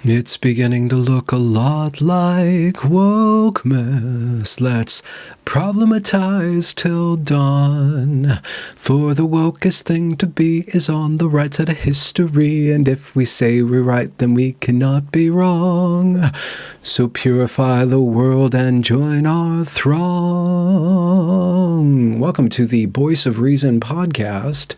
It's beginning to look a lot like wokeness. Let's problematize till dawn. For the wokest thing to be is on the right side of history. And if we say we're right, then we cannot be wrong. So purify the world and join our throng. Welcome to the Voice of Reason podcast,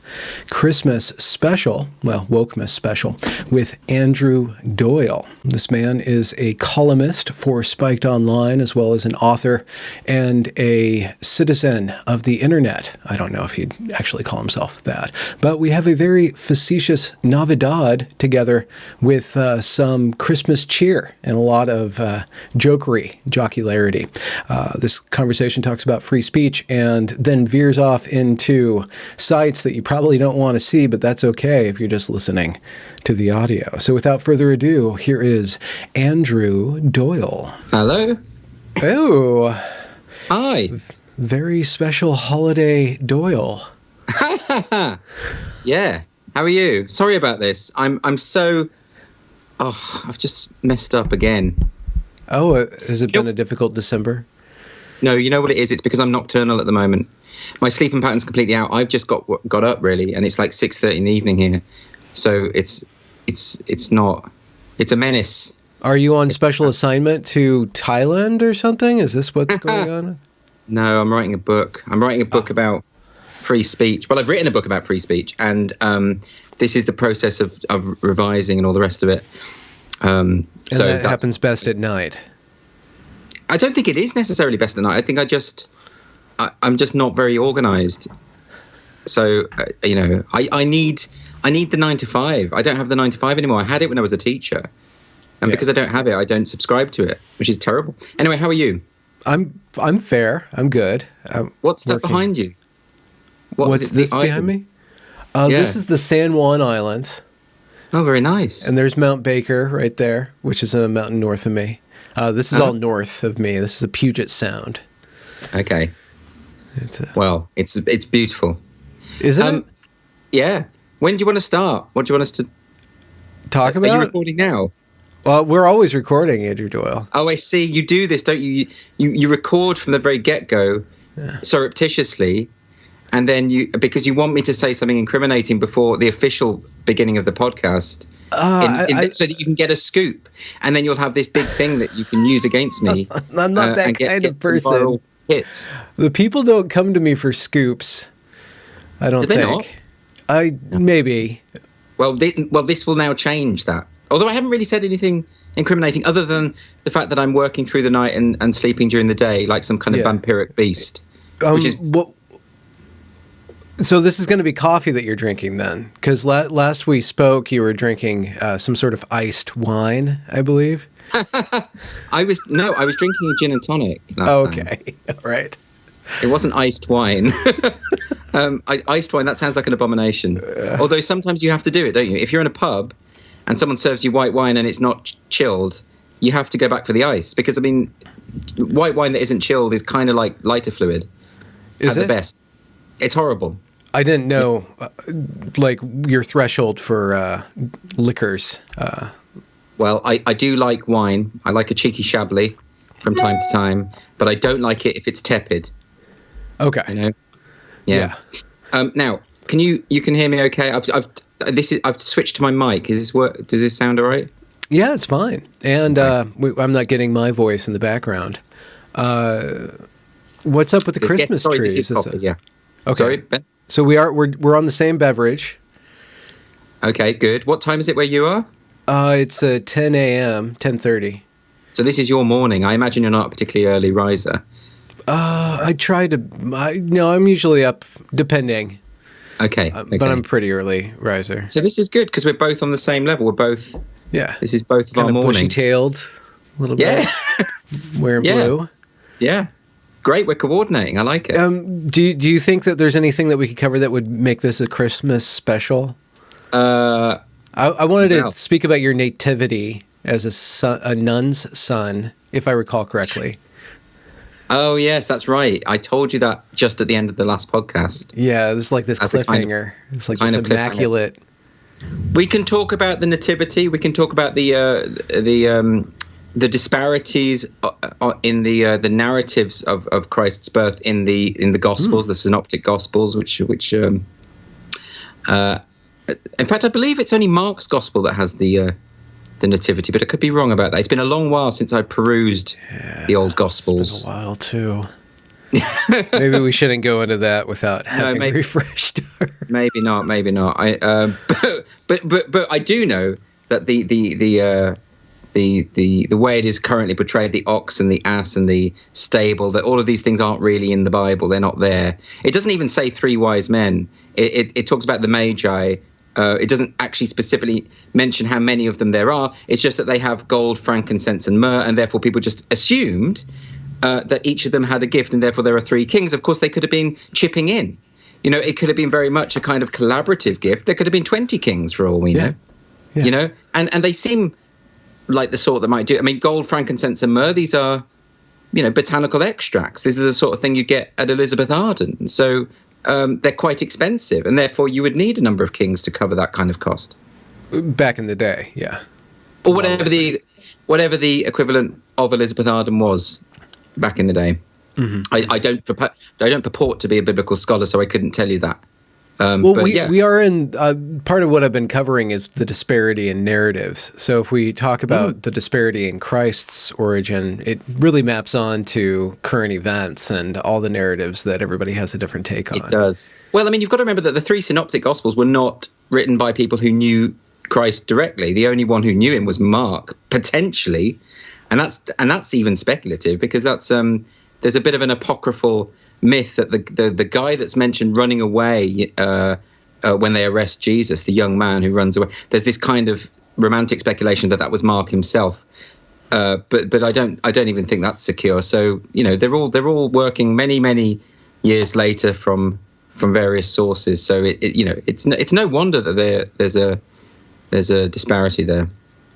Christmas special, well, Wokemas special, with Andrew Doyle. This man is a columnist for Spiked Online, as well as an author and a citizen of the internet. I don't know if he'd actually call himself that, but we have a very facetious Navidad together with some Christmas cheer and a lot of jocularity. This conversation talks about free speech and then veers off into sites that you probably don't want to see, but that's okay if you're just listening to the audio. So without further ado, here is Andrew Doyle. Hello. Oh. Hi. Very special holiday Doyle. Yeah. How are you? Sorry about this. I'm so... Oh, I've just messed up again. Oh, has it been a difficult December? No, you know what it is? It's because I'm nocturnal at the moment. My sleeping pattern's completely out. I've just got up, really, and it's like 6:30 in the evening here. So it's not... It's a menace. Are you on special assignment to Thailand or something? Is this what's going on? No, I'm writing a book. I'm writing a book about free speech. Well, I've written a book about free speech, and this is the process of revising and all the rest of it. And so that happens best at night. I don't think it is necessarily best at night. I think I'm just not very organized. So, I need the 9 to 5. I don't have the 9 to 5 anymore. I had it when I was a teacher. And because I don't have it, I don't subscribe to it, which is terrible. Anyway, how are you? I'm fair. I'm good. What's that behind you? What's this behind me? This is the San Juan Islands. Oh, very nice. And there's Mount Baker right there, which is a mountain north of me. This is all north of me. This is the Puget Sound. Okay. It's beautiful. Isn't it? Yeah. When do you want to start? What do you want us to talk about? Are you recording now? Well, we're always recording, Andrew Doyle. Oh, I see. You do this, don't you? You record from the very get-go, surreptitiously, and then because you want me to say something incriminating before the official beginning of the podcast, so that you can get a scoop, and then you'll have this big thing that you can use against me. I'm not that kind of person. Viral hits. The people don't come to me for scoops. I don't think. Maybe. Well, this will now change that. Although I haven't really said anything incriminating other than the fact that I'm working through the night and sleeping during the day like some kind of vampiric beast. So this is going to be coffee that you're drinking then? Because last we spoke, you were drinking some sort of iced wine, I believe. I was drinking a gin and tonic last time. Okay, all right. It wasn't iced wine. Iced wine, that sounds like an abomination. Although sometimes you have to do it, don't you? If you're in a pub and someone serves you white wine and it's not chilled, you have to go back for the ice. Because, I mean, white wine that isn't chilled is kind of like lighter fluid. At the best. It's horrible. I didn't know, your threshold for liquors. Well, I do like wine. I like a cheeky Chablis from time to time, but I don't like it if it's tepid. Okay. You know? Yeah. Now, you can hear me okay? I've switched to my mic. Does this sound all right? Yeah, it's fine. And I'm not getting my voice in the background. What's up with the Christmas trees? This is coffee, yeah. Okay. Sorry, Ben? So we're on the same beverage. Okay, good. What time is it where you are? It's 10 a.m., 10:30. So this is your morning. I imagine you're not a particularly early riser. I'm usually up, depending. Okay. But I'm pretty early riser. So this is good because we're both on the same level. We're both. Yeah. This is both of our mornings. Bushy-tailed, a little bit. Wearing blue. Yeah. Great. We're coordinating. I like it. Do you think that there's anything that we could cover that would make this a Christmas special? I wanted to speak about your nativity as a nun's son, if I recall correctly. Oh, yes, that's right. I told you that just at the end of the last podcast. Yeah, it was like this cliffhanger. It's like this immaculate We can talk about the Nativity. We can talk about the disparities in the narratives of Christ's birth in the Gospels, the Synoptic Gospels, which in fact, I believe it's only Mark's Gospel that has the Nativity, but I could be wrong about that. It's been a long while since I perused the old Gospels. It's been a while too. Maybe we shouldn't go into that without having refreshed. Maybe not. But I do know that the way it is currently portrayed, the ox and the ass and the stable, that all of these things aren't really in the Bible. They're not there. It doesn't even say 3 wise men. It talks about the Magi. It doesn't actually specifically mention how many of them there are. It's just that they have gold, frankincense, and myrrh, and therefore people just assumed that each of them had a gift, and therefore there are 3 kings. Of course, they could have been chipping in. You know, it could have been very much a kind of collaborative gift. There could have been 20 kings for all we know. Yeah. You know, and they seem like the sort that might do. I mean, gold, frankincense, and myrrh, these are, you know, botanical extracts. This is the sort of thing you get at Elizabeth Arden. So they're quite expensive, and therefore you would need a number of kings to cover that kind of cost. Back in the day, yeah. Or whatever the equivalent of Elizabeth Arden was back in the day. Mm-hmm. I don't purport to be a biblical scholar, so I couldn't tell you that. We are in part of what I've been covering is the disparity in narratives. So if we talk about the disparity in Christ's origin, it really maps on to current events and all the narratives that everybody has a different take on. It does. Well, I mean, you've got to remember that the 3 synoptic gospels were not written by people who knew Christ directly. The only one who knew him was Mark, potentially, and that's even speculative, because that's there's a bit of an apocryphal myth that the guy that's mentioned running away when they arrest Jesus, the young man who runs away, there's this kind of romantic speculation that was Mark himself, but I don't even think that's secure. So, you know, they're all working many years later from various sources. So it's no wonder that there's a disparity there.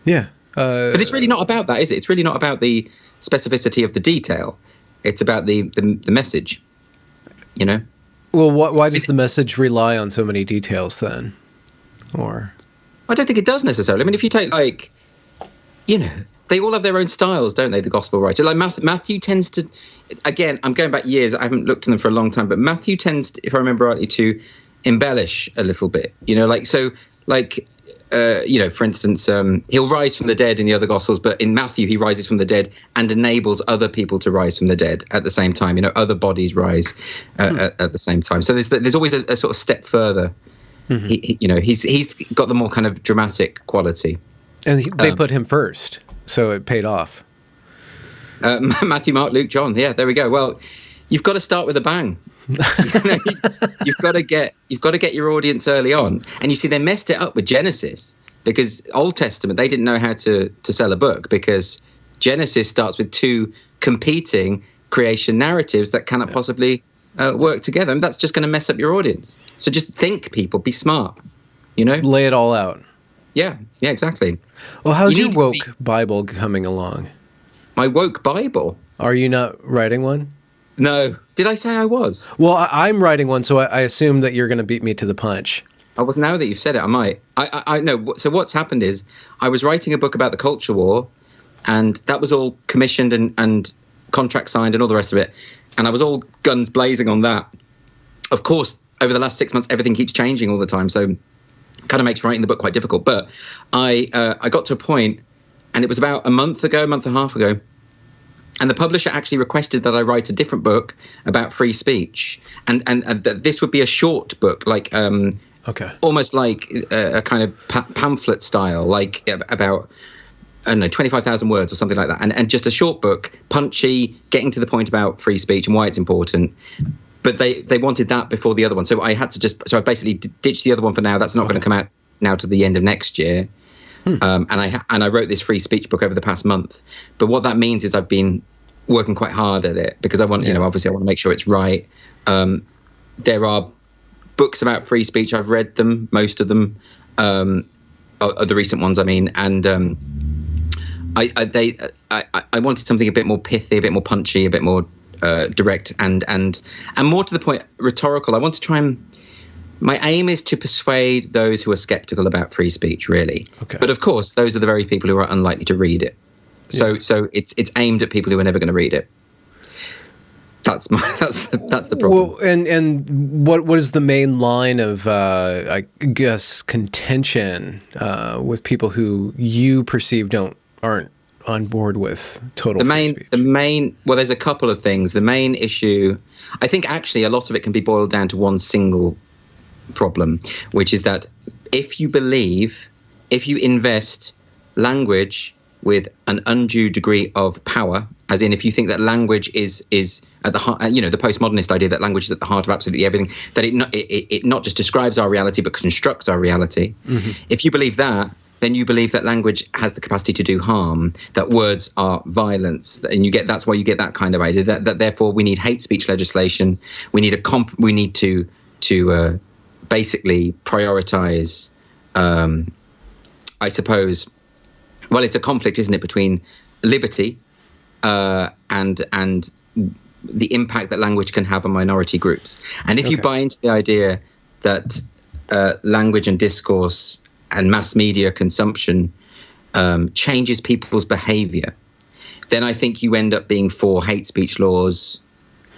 Yeah, but it's really not about that, is it? It's really not about the specificity of the detail. It's about the message. You know? Well, why does the message rely on so many details then? Or I don't think it does necessarily. I mean, if you take, like, you know, they all have their own styles, don't they, the gospel writers? Like Matthew tends to, again, I'm going back years, I haven't looked at them for a long time, but Matthew tends to, if I remember rightly, to embellish a little bit, you know, like, so, like, you know, for instance, he'll rise from the dead in the other Gospels, but in Matthew, he rises from the dead and enables other people to rise from the dead at the same time. You know, other bodies rise at the same time. So there's always a sort of step further. Mm-hmm. He's got the more kind of dramatic quality. And they put him first, so it paid off. Matthew, Mark, Luke, John. Yeah, there we go. Well, you've got to start with a bang. You've got to get your audience early on, and you see they messed it up with Genesis, because Old Testament, they didn't know how to sell a book, because Genesis starts with 2 competing creation narratives that cannot possibly work together, and that's just going to mess up your audience. So just think, people, be smart, you know, lay it all out. Yeah, exactly. Well, how's your woke Bible coming along? My woke Bible? Are you not writing one? No. Did I say I was? Well, I'm writing one, so I assume that you're going to beat me to the punch. I was. Now that you've said it, I might. I know. So what's happened is I was writing a book about the culture war, and that was all commissioned and contract signed and all the rest of it. And I was all guns blazing on that. Of course, over the last 6 months, everything keeps changing all the time, so it kind of makes writing the book quite difficult. But I got to a point, and it was about a month and a half ago, and the publisher actually requested that I write a different book about free speech, and that this would be a short book, like almost like a kind of pamphlet style, like about, I don't know, 25,000 words or something like that, and just a short book, punchy, getting to the point about free speech and why it's important. But they wanted that before the other one, so I had to I basically ditched the other one for now. That's not going to come out now to the end of next year. And I wrote this free speech book over the past month. But what that means is I've been working quite hard at it, because I want, you know, obviously I want to make sure it's right. There are books about free speech. I've read them, most of them, are the recent ones, I mean, and I wanted something a bit more pithy, a bit more punchy, a bit more direct, and more to the point, rhetorical. I want to try and My aim is to persuade those who are skeptical about free speech, really. Okay. But of course, those are the very people who are unlikely to read it. So it's aimed at people who are never going to read it. That's the problem. Well, and what is the main line of I guess contention with people who you perceive aren't on board with total free speech? Well, there's a couple of things. The main issue, I think, actually, a lot of it can be boiled down to one single problem, which is that if you invest language with an undue degree of power, as in if you think that language is at the heart, the postmodernist idea that language is at the heart of absolutely everything, that it not just describes our reality but constructs our reality. Mm-hmm. If you believe that, then you believe that language has the capacity to do harm, that words are violence, and that's why you get that kind of idea. That therefore we need hate speech legislation. We need to basically prioritize. I suppose. Well, it's a conflict, isn't it, between liberty and the impact that language can have on minority groups. And if you buy into the idea that language and discourse and mass media consumption changes people's behavior, then I think you end up being for hate speech laws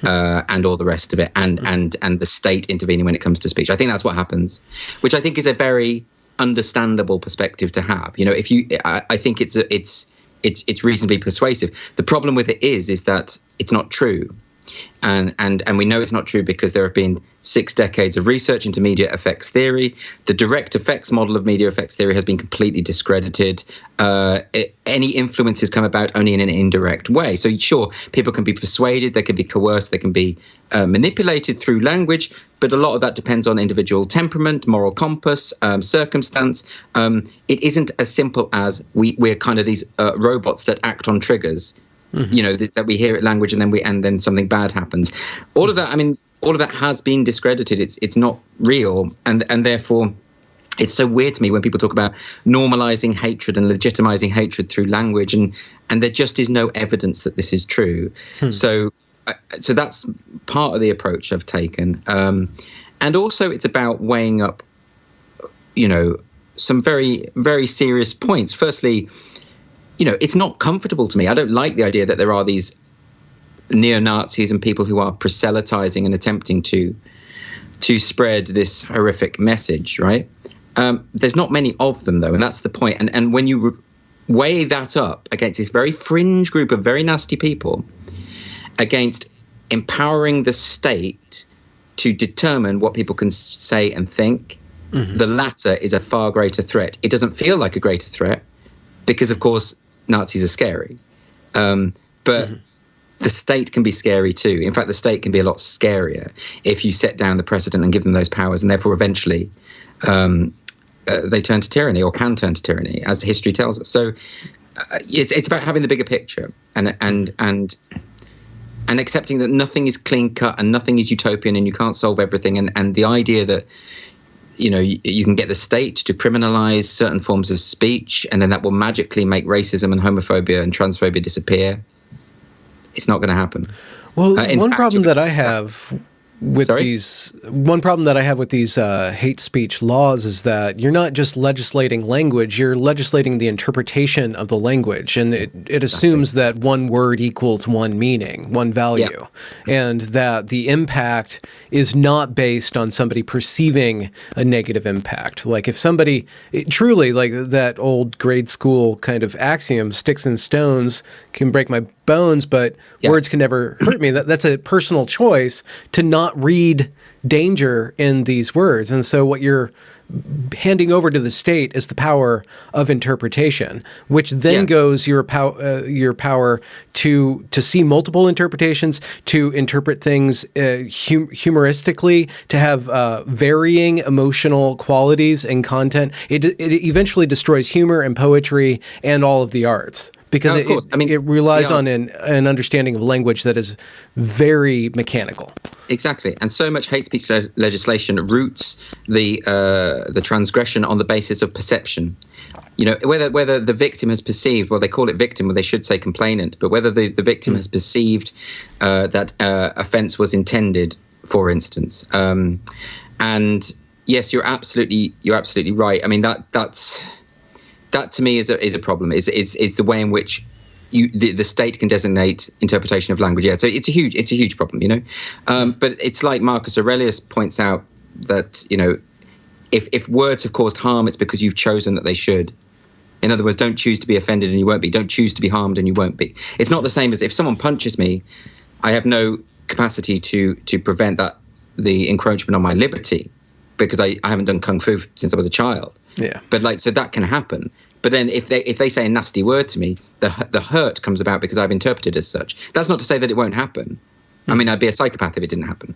and all the rest of it, and the state intervening when it comes to speech. I think that's what happens, which I think is a very understandable perspective to have. I think it's reasonably persuasive. The problem with it is that it's not true. And we know it's not true because there have been 6 decades of research into media effects theory. The direct effects model of media effects theory has been completely discredited. Any influences come about only in an indirect way. So sure, people can be persuaded, they can be coerced, they can be manipulated through language, but a lot of that depends on individual temperament, moral compass, circumstance. It isn't as simple as we're kind of these robots that act on triggers. Mm-hmm. That we hear it language and then something bad happens. All of that has been discredited. It's not real, and therefore it's so weird to me when people talk about normalizing hatred and legitimizing hatred through language, and there just is no evidence that this is true. So that's part of the approach I've taken, and also it's about weighing up, some very, very serious points. Firstly, it's not comfortable to me. I don't like the idea that there are these neo-Nazis and people who are proselytizing and attempting to spread this horrific message, right? There's not many of them, though, and that's the point. And when you weigh that up against this very fringe group of very nasty people, against empowering the state to determine what people can say and think, mm-hmm. the latter is a far greater threat. It doesn't feel like a greater threat because, of course, Nazis are scary. But mm-hmm. the state can be scary too. In fact, the state can be a lot scarier if you set down the precedent and give them those powers, and therefore eventually they turn to tyranny, or can turn to tyranny, as history tells us. So it's about having the bigger picture and accepting that nothing is clean cut and nothing is utopian and you can't solve everything. And the idea that you can get the state to criminalize certain forms of speech, and then that will magically make racism and homophobia and transphobia disappear. It's not going to happen. Well, one problem that I have with these hate speech laws is that you're not just legislating language, you're legislating the interpretation of the language, and it assumes that one word equals one meaning, one value, and that the impact is not based on somebody perceiving a negative impact. Like if somebody truly, like that old grade school kind of axiom, sticks and stones can break my bones, but words can never hurt me. That's a personal choice to not read danger in these words. And so what you're handing over to the state is the power of interpretation, which then goes your power to see multiple interpretations, to interpret things humoristically, to have varying emotional qualities and content. It eventually destroys humor and poetry and all of the arts. Because it relies on an understanding of language that is very mechanical. Exactly, and so much hate speech legislation roots the transgression on the basis of perception. Whether the victim has perceived, well, they call it victim, or they should say complainant, but whether the victim has perceived that offence was intended, for instance, and yes, you're absolutely right. I mean, that to me is a problem. Is the way in which the state can designate interpretation of language. Yeah, so it's a huge problem, you know. But it's like Marcus Aurelius points out that, you know, if words have caused harm, it's because you've chosen that they should. In other words, don't choose to be offended and you won't be. Don't choose to be harmed and you won't be. It's not the same as if someone punches me, I have no capacity to prevent the encroachment on my liberty, because I haven't done kung fu since I was a child. Yeah. But so that can happen. But then if they say a nasty word to me, the hurt comes about because I've interpreted as such. That's not to say that it won't happen. I mean, I'd be a psychopath if it didn't happen.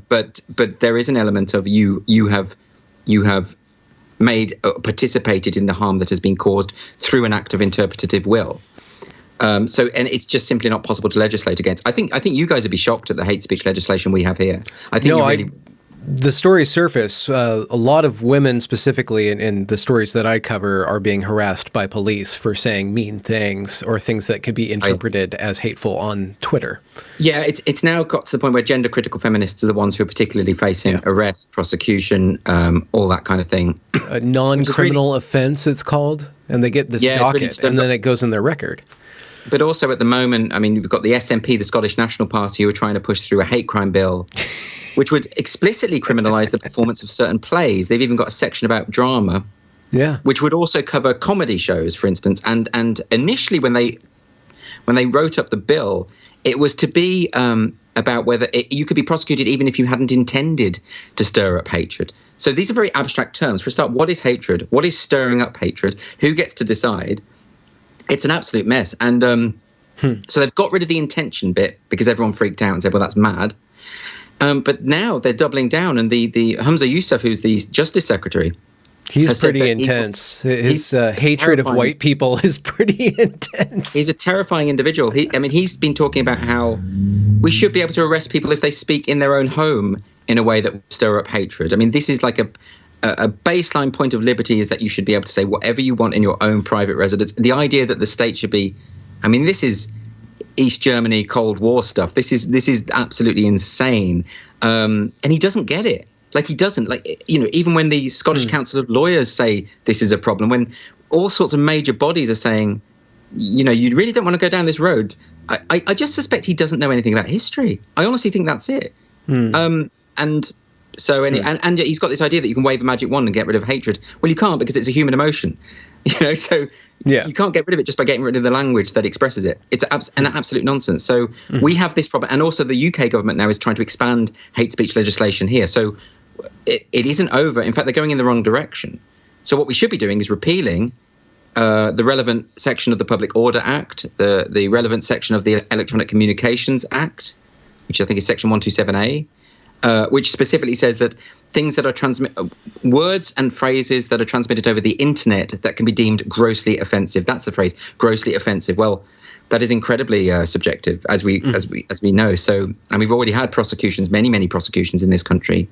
But there is an element of you have participated in the harm that has been caused through an act of interpretative will. And it's just simply not possible to legislate against. I think you guys would be shocked at the hate speech legislation we have here. I think the stories surface. A lot of women, specifically in the stories that I cover, are being harassed by police for saying mean things or things that could be interpreted as hateful on Twitter. Yeah, it's now got to the point where gender critical feminists are the ones who are particularly facing arrest, prosecution, all that kind of thing. A non-criminal offense, it's called, and they get this docket, and then it goes in their record. But also at the moment, I mean, we've got the SNP, the Scottish National Party, who are trying to push through a hate crime bill, which would explicitly criminalise the performance of certain plays. They've even got a section about drama, which would also cover comedy shows, for instance. And initially, when they wrote up the bill, it was to be about whether you could be prosecuted even if you hadn't intended to stir up hatred. So these are very abstract terms. For a start, what is hatred? What is stirring up hatred? Who gets to decide? It's an absolute mess. And so they've got rid of the intention bit because everyone freaked out and said, well, that's mad. But now they're doubling down. And the Humza Yousaf, who's the Justice Secretary, he's pretty intense. His hatred of white people is pretty intense. He's a terrifying individual. He's been talking about how we should be able to arrest people if they speak in their own home in a way that will stir up hatred. I mean, this is like a baseline point of liberty, is that you should be able to say whatever you want in your own private residence. The idea that the state should be, I mean, this is East Germany Cold War stuff. This is absolutely insane. And he doesn't get it. Like, he doesn't, like, you know, even when the Scottish Council of Lawyers say this is a problem, when all sorts of major bodies are saying, you know, you really don't want to go down this road. I just suspect he doesn't know anything about history. I honestly think that's it. And he's got this idea that you can wave a magic wand and get rid of hatred. Well, you can't, because it's a human emotion, you know. So you can't get rid of it just by getting rid of the language that expresses it. It's an absolute nonsense. So we have this problem, and also the UK government now is trying to expand hate speech legislation here. So it isn't over. In fact, they're going in the wrong direction. So what we should be doing is repealing the relevant section of the Public Order Act, the relevant section of the Electronic Communications Act, which I think is Section 127A. Which specifically says that things that are words and phrases that are transmitted over the internet that can be deemed grossly offensive. That's the phrase, grossly offensive. Well, that is incredibly subjective, as we know. So, and we've already had prosecutions, many prosecutions in this country,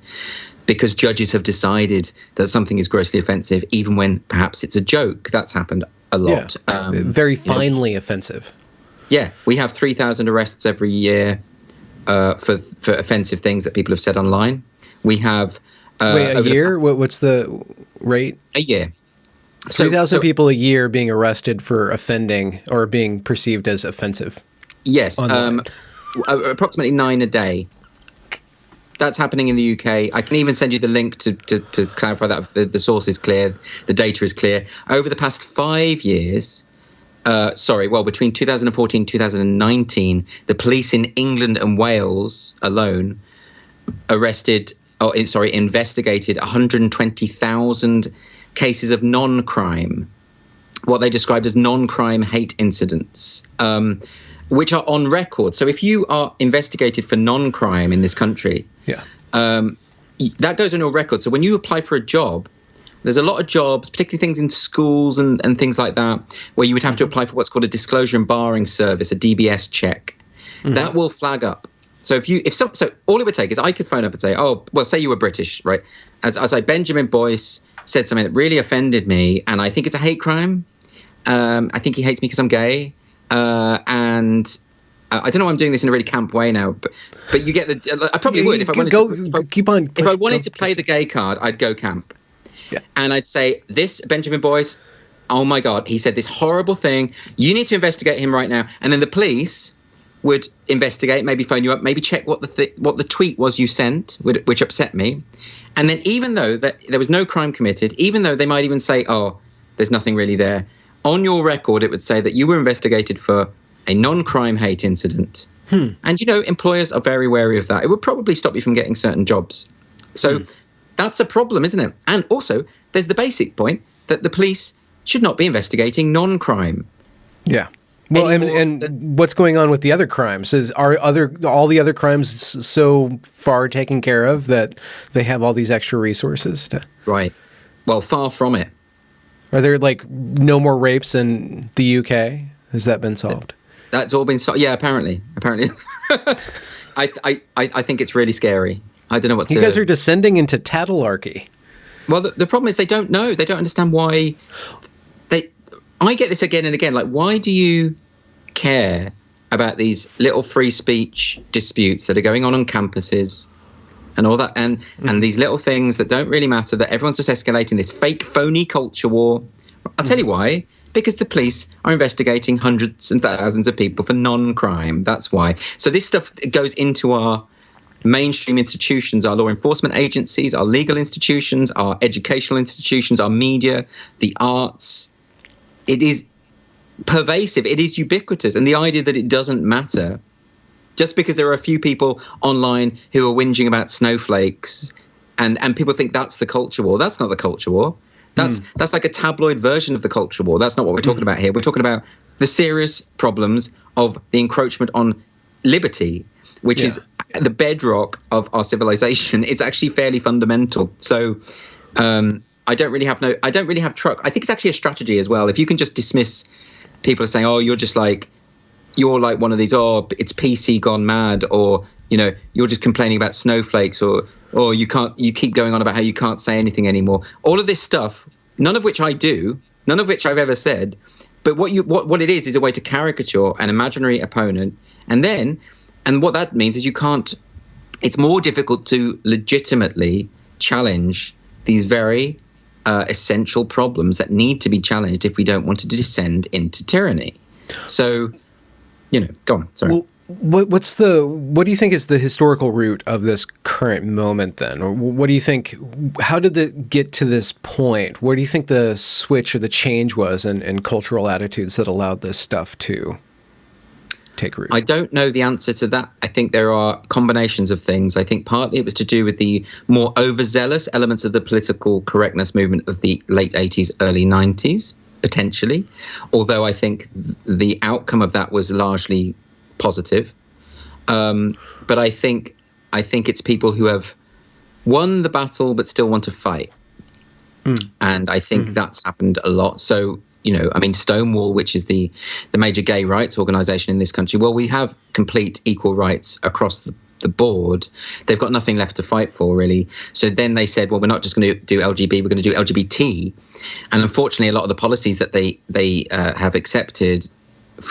because judges have decided that something is grossly offensive, even when perhaps it's a joke. That's happened a lot. Very finely offensive. Yeah, we have 3,000 arrests every year. For offensive things that people have said online. We have... Wait, a year? What's the rate? A year. 3,000 people a year being arrested for offending or being perceived as offensive. Yes, approximately 9 a day. That's happening in the UK. I can even send you the link to clarify that the source is clear, the data is clear. Over the past 5 years... between 2014 and 2019, the police in England and Wales alone investigated 120,000 cases of non-crime, what they described as non-crime hate incidents, which are on record. So if you are investigated for non-crime in this country, that goes on your record. So when you apply for a job, there's a lot of jobs, particularly things in schools and things like that, where you would have to apply for what's called a disclosure and barring service, a DBS check. That will flag up. So so all it would take is I could phone up and say, oh, well, say you were British, right? As Benjamin Boyce said something that really offended me, and I think it's a hate crime. I think he hates me because I'm gay. And I don't know why I'm doing this in a really camp way now, but you get the. I probably would if I wanted if I wanted to play the gay card, I'd go camp, and I'd say this Benjamin Boyce. Oh my God, he said this horrible thing. You need to investigate him right now, and then the police would investigate, maybe phone you up, maybe check what the tweet was you sent, which upset me, and then even though that there was no crime committed, even though they might even say, oh, there's nothing really there, on your record it would say that you were investigated for a non-crime hate incident. And, employers are very wary of that. It would probably stop you from getting certain jobs. So that's a problem, isn't it? And also, there's the basic point that the police should not be investigating non-crime. Yeah. Well, and what's going on with the other crimes? Are all the other crimes so far taken care of that they have all these extra resources? Right. Well, far from it. Are there no more rapes in the UK? Has that been solved? That's all been solved. Yeah, apparently. I think it's really scary. I don't know what to... You guys are descending into tattlearchy. Well, the problem is they don't know. They don't understand why... I get this again and again. Why do you care about these little free speech disputes that are going on campuses and all that, and these little things that don't really matter, that everyone's just escalating this fake, phony culture war? I'll tell you why. Because the police are investigating hundreds and thousands of people for non-crime. That's why. So this stuff goes into our mainstream institutions, our law enforcement agencies, our legal institutions, our educational institutions, our media, the arts. It is pervasive. It is ubiquitous. And the idea that it doesn't matter, just because there are a few people online who are whinging about snowflakes and people think that's the culture war. That's not the culture war. That's like a tabloid version of the culture war. That's not what we're talking about here. We're talking about the serious problems of the encroachment on liberty, which is the bedrock of our civilization. It's actually fairly fundamental. So I don't really have truck. I think it's actually a strategy as well. If you can just dismiss people as saying, oh, you're like one of these, oh, it's PC gone mad, or, you're just complaining about snowflakes, or you keep going on about how you can't say anything anymore. All of this stuff, none of which I do, none of which I've ever said. But what it is a way to caricature an imaginary opponent. And what that means is it's more difficult to legitimately challenge these very essential problems that need to be challenged if we don't want to descend into tyranny. So, go on. Sorry. Well, what do you think is the historical root of this current moment then? Or what do you think, how did it get to this point? Where do you think the switch or the change was in cultural attitudes that allowed this stuff to take root? I don't know the answer to that. I think there are combinations of things. I think partly it was to do with the more overzealous elements of the political correctness movement of the late 80s, early 90s, potentially. Although I think the outcome of that was largely positive. But I think it's people who have won the battle but still want to fight. And I think that's happened a lot. So, Stonewall, which is the major gay rights organization in this country, well, we have complete equal rights across the board. They've got nothing left to fight for, really. So then they said, well, we're not just going to do LGB, we're going to do LGBT. And unfortunately, a lot of the policies that they have accepted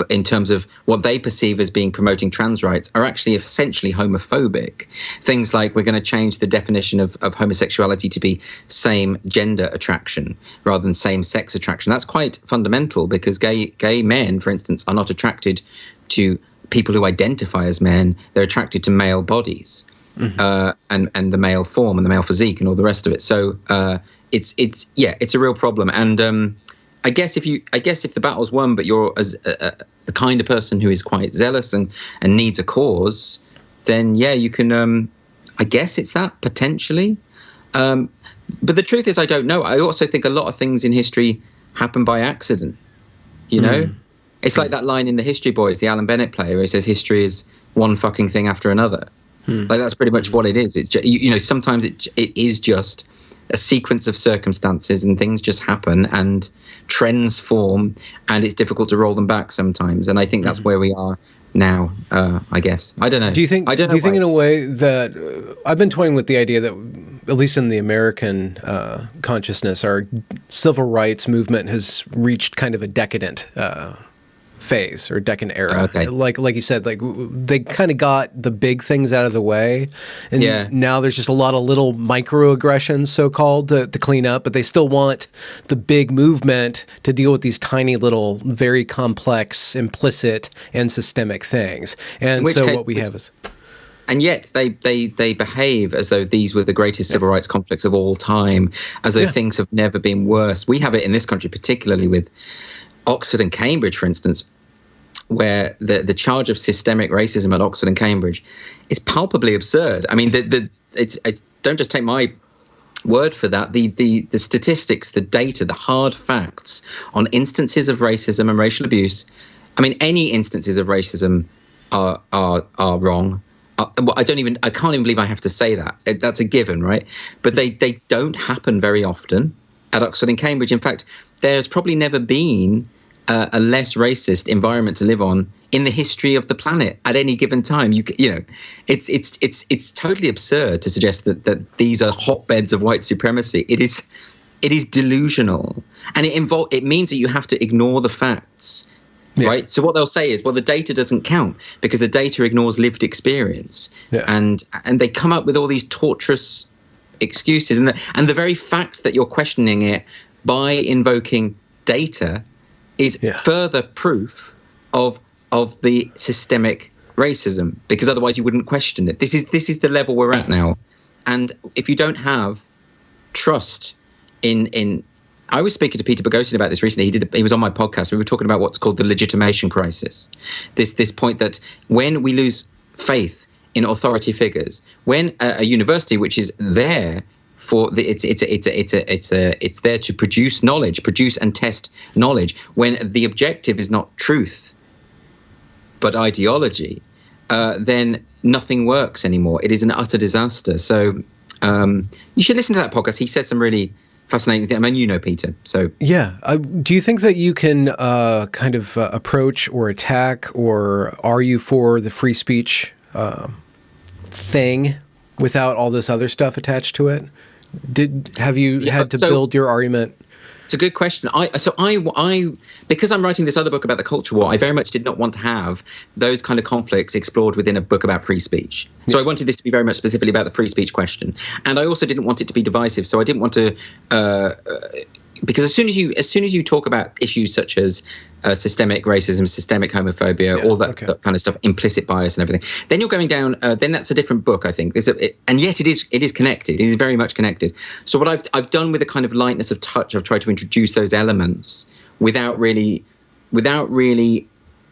in terms of what they perceive as being promoting trans rights are actually essentially homophobic. Things like we're going to change the definition of homosexuality to be same gender attraction rather than same sex attraction. That's quite fundamental because gay men, for instance, are not attracted to people who identify as men. They're attracted to male bodies and the male form and the male physique and all the rest of it. So it's a real problem. And I guess if the battle's won, but you're as the kind of person who is quite zealous and needs a cause, then you can. I guess it's that potentially. But the truth is, I don't know. I also think a lot of things in history happen by accident. It's like that line in the History Boys, the Alan Bennett play, where he says history is one fucking thing after another. Like that's pretty much what it is. It's just, sometimes it is just a sequence of circumstances and things just happen and trends form and it's difficult to roll them back sometimes. And I think that's where we are now, I guess. I don't know. Do you think in a way that I've been toying with the idea that, at least in the American consciousness, our civil rights movement has reached kind of a decadent phase or Deccan era. Okay. Like you said, like they kind of got the big things out of the way, and now there's just a lot of little microaggressions, so-called, to clean up, but they still want the big movement to deal with these tiny little, very complex, implicit, and systemic things. And so what we have is... And yet they behave as though these were the greatest civil rights conflicts of all time, as though things have never been worse. We have it in this country, particularly with Oxford and Cambridge, for instance, where the charge of systemic racism at Oxford and Cambridge is palpably absurd. I mean, it's don't just take my word for that. The statistics, the data, the hard facts on instances of racism and racial abuse. I mean, any instances of racism are wrong. I can't even believe I have to say that. That's a given, right? But they don't happen very often at Oxford and Cambridge. In fact, there's probably never been a less racist environment to live on in the history of the planet at any given time. It's totally absurd to suggest that these are hotbeds of white supremacy. It is delusional, and it means that you have to ignore the facts. Yeah. Right. So what they'll say is, well, the data doesn't count because the data ignores lived experience, and they come up with all these torturous excuses, and the very fact that you're questioning it by invoking data is further proof of the systemic racism, because otherwise you wouldn't question it. This is the level we're at now, and if you don't have trust in I was speaking to Peter Boghossian about this recently. He was on my podcast. We were talking about what's called the legitimation crisis. This point that when we lose faith in authority figures, when a university which is there for it's there to produce knowledge, produce and test knowledge, when the objective is not truth but ideology, then nothing works anymore. It is an utter disaster. So you should listen to that podcast. He says some really fascinating thing. I mean, you know Peter, so... Yeah. Do you think that you can kind of approach or attack, or are you for the free speech thing without all this other stuff attached to it? Have you had to build your argument? It's a good question. I because I'm writing this other book about the culture war, I very much did not want to have those kind of conflicts explored within a book about free speech. So I wanted this to be very much specifically about the free speech question, and I also didn't want it to be divisive. So I didn't want to, because as soon as you talk about issues such as systemic racism, systemic homophobia, all that kind of stuff, implicit bias and everything, then you're going down. Then that's a different book, I think. And yet it is connected. It is very much connected. So what I've done with a kind of lightness of touch, I've tried to introduce those elements without really,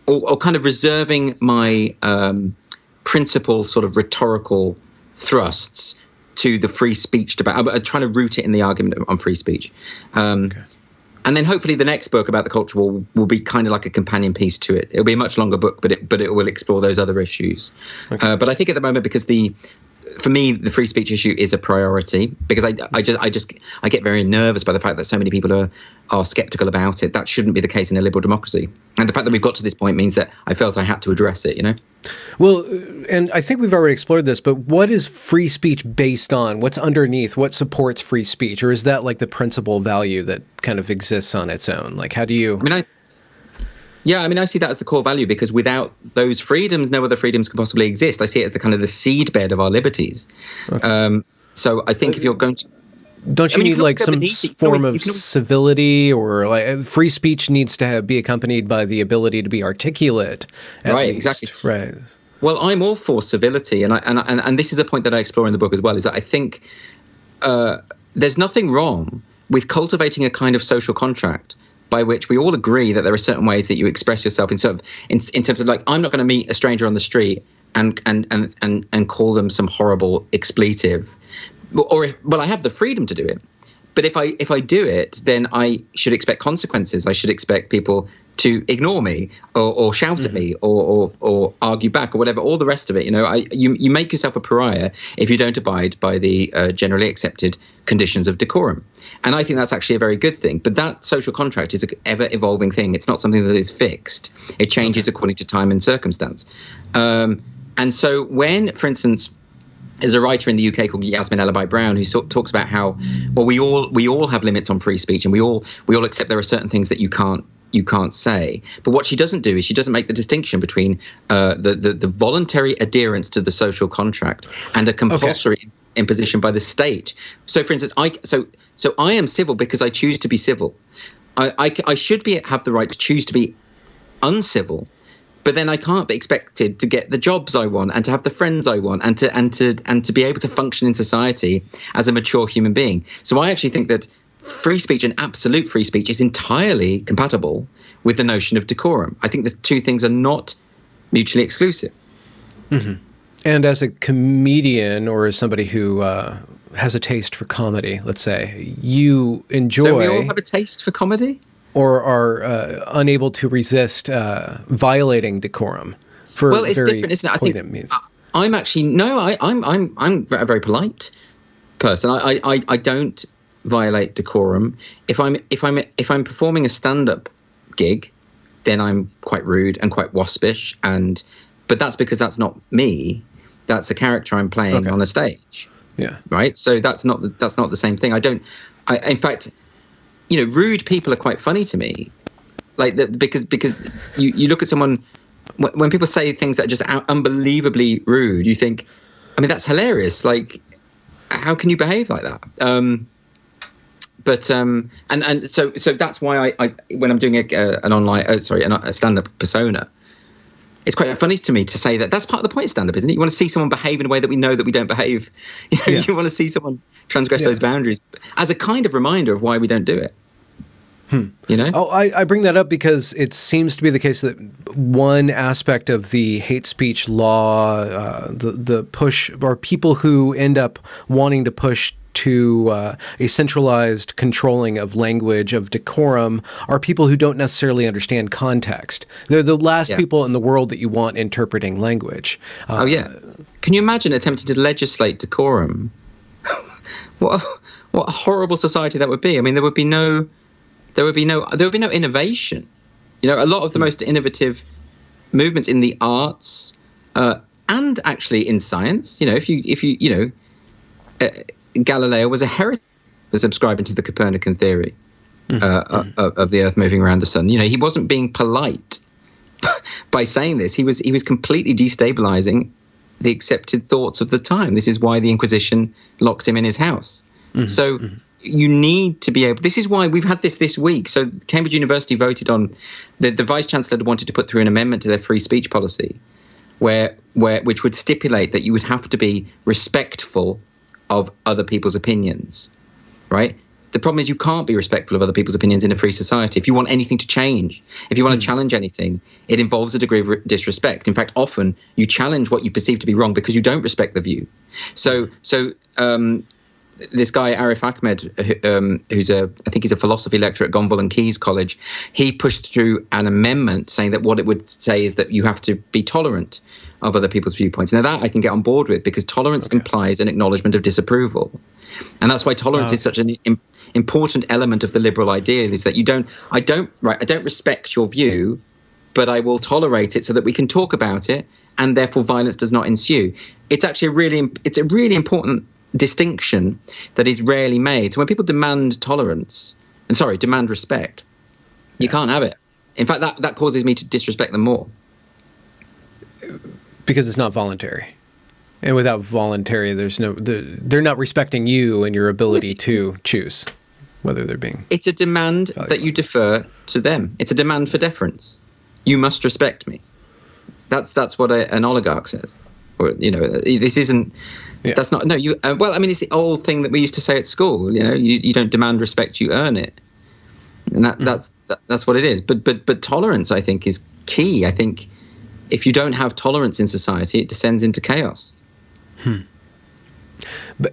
or kind of reserving my principal sort of rhetorical thrusts to the free speech debate. I'm trying to root it in the argument on free speech. And then hopefully the next book about the culture war will be kind of like a companion piece to it. It'll be a much longer book, but it will explore those other issues. Okay. But I think at the moment, because for me, the free speech issue is a priority, because I get very nervous by the fact that so many people are skeptical about it. That shouldn't be the case in a liberal democracy. And the fact that we've got to this point means that I felt I had to address it, you know? Well, and I think we've already explored this, but what is free speech based on? What's underneath? What supports free speech? Or is that like the principal value that kind of exists on its own? Like, how do you... I see that as the core value, because without those freedoms, no other freedoms can possibly exist. I see it as the kind of the seedbed of our liberties. Okay. So I think if you're going to... Don't you need like some form of civility, or like free speech needs to be accompanied by the ability to be articulate? Right, exactly. Right. Well, I'm all for civility, and this is a point that I explore in the book as well, is that I think there's nothing wrong with cultivating a kind of social contract by which we all agree that there are certain ways that you express yourself in terms of, like, I'm not going to meet a stranger on the street and call them some horrible expletive, or I have the freedom to do it. But if I do it, then I should expect consequences. I should expect people to ignore me or shout at me or argue back or whatever. All the rest of it, you make yourself a pariah if you don't abide by the generally accepted conditions of decorum. And I think that's actually a very good thing. But that social contract is an ever-evolving thing. It's not something that is fixed. It changes according to time and circumstance. And so when, for instance, there's a writer in the UK called Yasmin Alibite-Brown who talks about how, well, we all have limits on free speech, and we all accept there are certain things that you can't you can't say. But what she doesn't do is she doesn't make the distinction between the voluntary adherence to the social contract and a compulsory imposition by the state. So, for instance, I am civil because I choose to be civil. I should have the right to choose to be uncivil, but then I can't be expected to get the jobs I want and to have the friends I want and to be able to function in society as a mature human being. So I actually think that free speech and absolute free speech is entirely compatible with the notion of decorum. I think the two things are not mutually exclusive. Mm-hmm. And as a comedian, or as somebody who has a taste for comedy, let's say, you enjoy... Don't we all have a taste for comedy? Or are unable to resist violating decorum for it's very different, isn't it? poignant means. I'm actually... I'm a very polite person. I don't violate decorum. If I'm performing a stand-up gig, then I'm quite rude and quite waspish, but that's because that's not me. That's a character I'm playing on a stage. Yeah. Right. So that's not the same thing. In fact, rude people are quite funny to me, like that, because you look at someone when people say things that are just unbelievably rude. You think, I mean, that's hilarious. Like, how can you behave like that? So that's why I when I'm doing a stand-up persona, it's quite funny to me to say that's part of the point of stand-up, isn't it? You want to see someone behave in a way that we know that we don't behave. You want to see someone transgress those boundaries as a kind of reminder of why we don't do it. I bring that up because it seems to be the case that one aspect of the hate speech law, the push, or people who end up wanting to push to a centralized controlling of language, of decorum, are people who don't necessarily understand context. They're the last people in the world that you want interpreting language. Can you imagine attempting to legislate decorum? What a horrible society that would be. I mean, there would be no innovation. A lot of the most innovative movements in the arts and actually in science. Galileo was a heretic for subscribing to the Copernican theory of the Earth moving around the sun. He wasn't being polite by saying this. He was completely destabilizing the accepted thoughts of the time. This is why the Inquisition locked him in his house. So you need to be able... This is why we've had this week. So Cambridge University voted on... The Vice-Chancellor wanted to put through an amendment to their free speech policy which would stipulate that you would have to be respectful of other people's opinions, right? The problem is you can't be respectful of other people's opinions in a free society. If you want anything to change, if you want to challenge anything, it involves a degree of disrespect. In fact, often you challenge what you perceive to be wrong because you don't respect the view. So this guy, Arif Ahmed, I think he's a philosophy lecturer at Gonville and Keyes College, he pushed through an amendment saying that what it would say is that you have to be tolerant of other people's viewpoints. Now that I can get on board with, because tolerance implies an acknowledgement of disapproval. And that's why tolerance is such an important element of the liberal ideal, is that I don't respect your view, but I will tolerate it so that we can talk about it, and therefore violence does not ensue. It's actually a really important distinction that is rarely made. So when people demand respect, you can't have it. In fact, that causes me to disrespect them more. Because it's not voluntary. And without voluntary, they're not respecting you and your ability to choose whether they're being... It's a demand that you defer to them. It's a demand for deference. You must respect me. That's what an oligarch says. Or, this isn't... Yeah. That's not... No, you... it's the old thing that we used to say at school. You don't demand respect, you earn it. And that's what it is. But tolerance, I think, is key. I think if you don't have tolerance in society, it descends into chaos.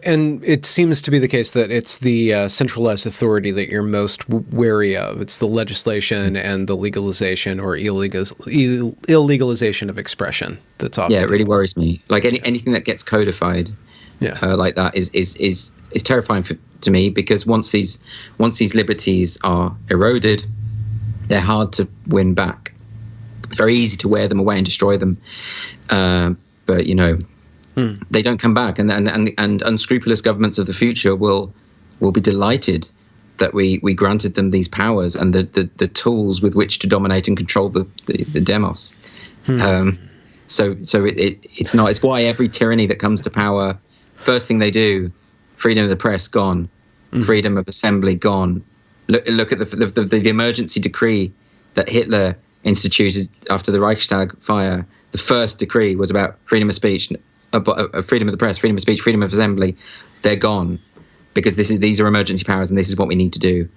And it seems to be the case that it's the centralized authority that you're most wary of. It's the legislation and the legalization or illegalization of expression that's often... Yeah, it really worries me. Like anything that gets codified like that is terrifying to me, because once these liberties are eroded, they're hard to win back. It's very easy to wear them away and destroy them. But, they don't come back, and unscrupulous governments of the future will be delighted that we granted them these powers and the tools with which to dominate and control the demos. So it's not. It's why every tyranny that comes to power, first thing they do, freedom of the press gone, freedom of assembly gone. Look at the emergency decree that Hitler instituted after the Reichstag fire. The first decree was about freedom of speech, freedom of the press, freedom of speech, freedom of assembly. They're gone because these are emergency powers, and this is what we need to do.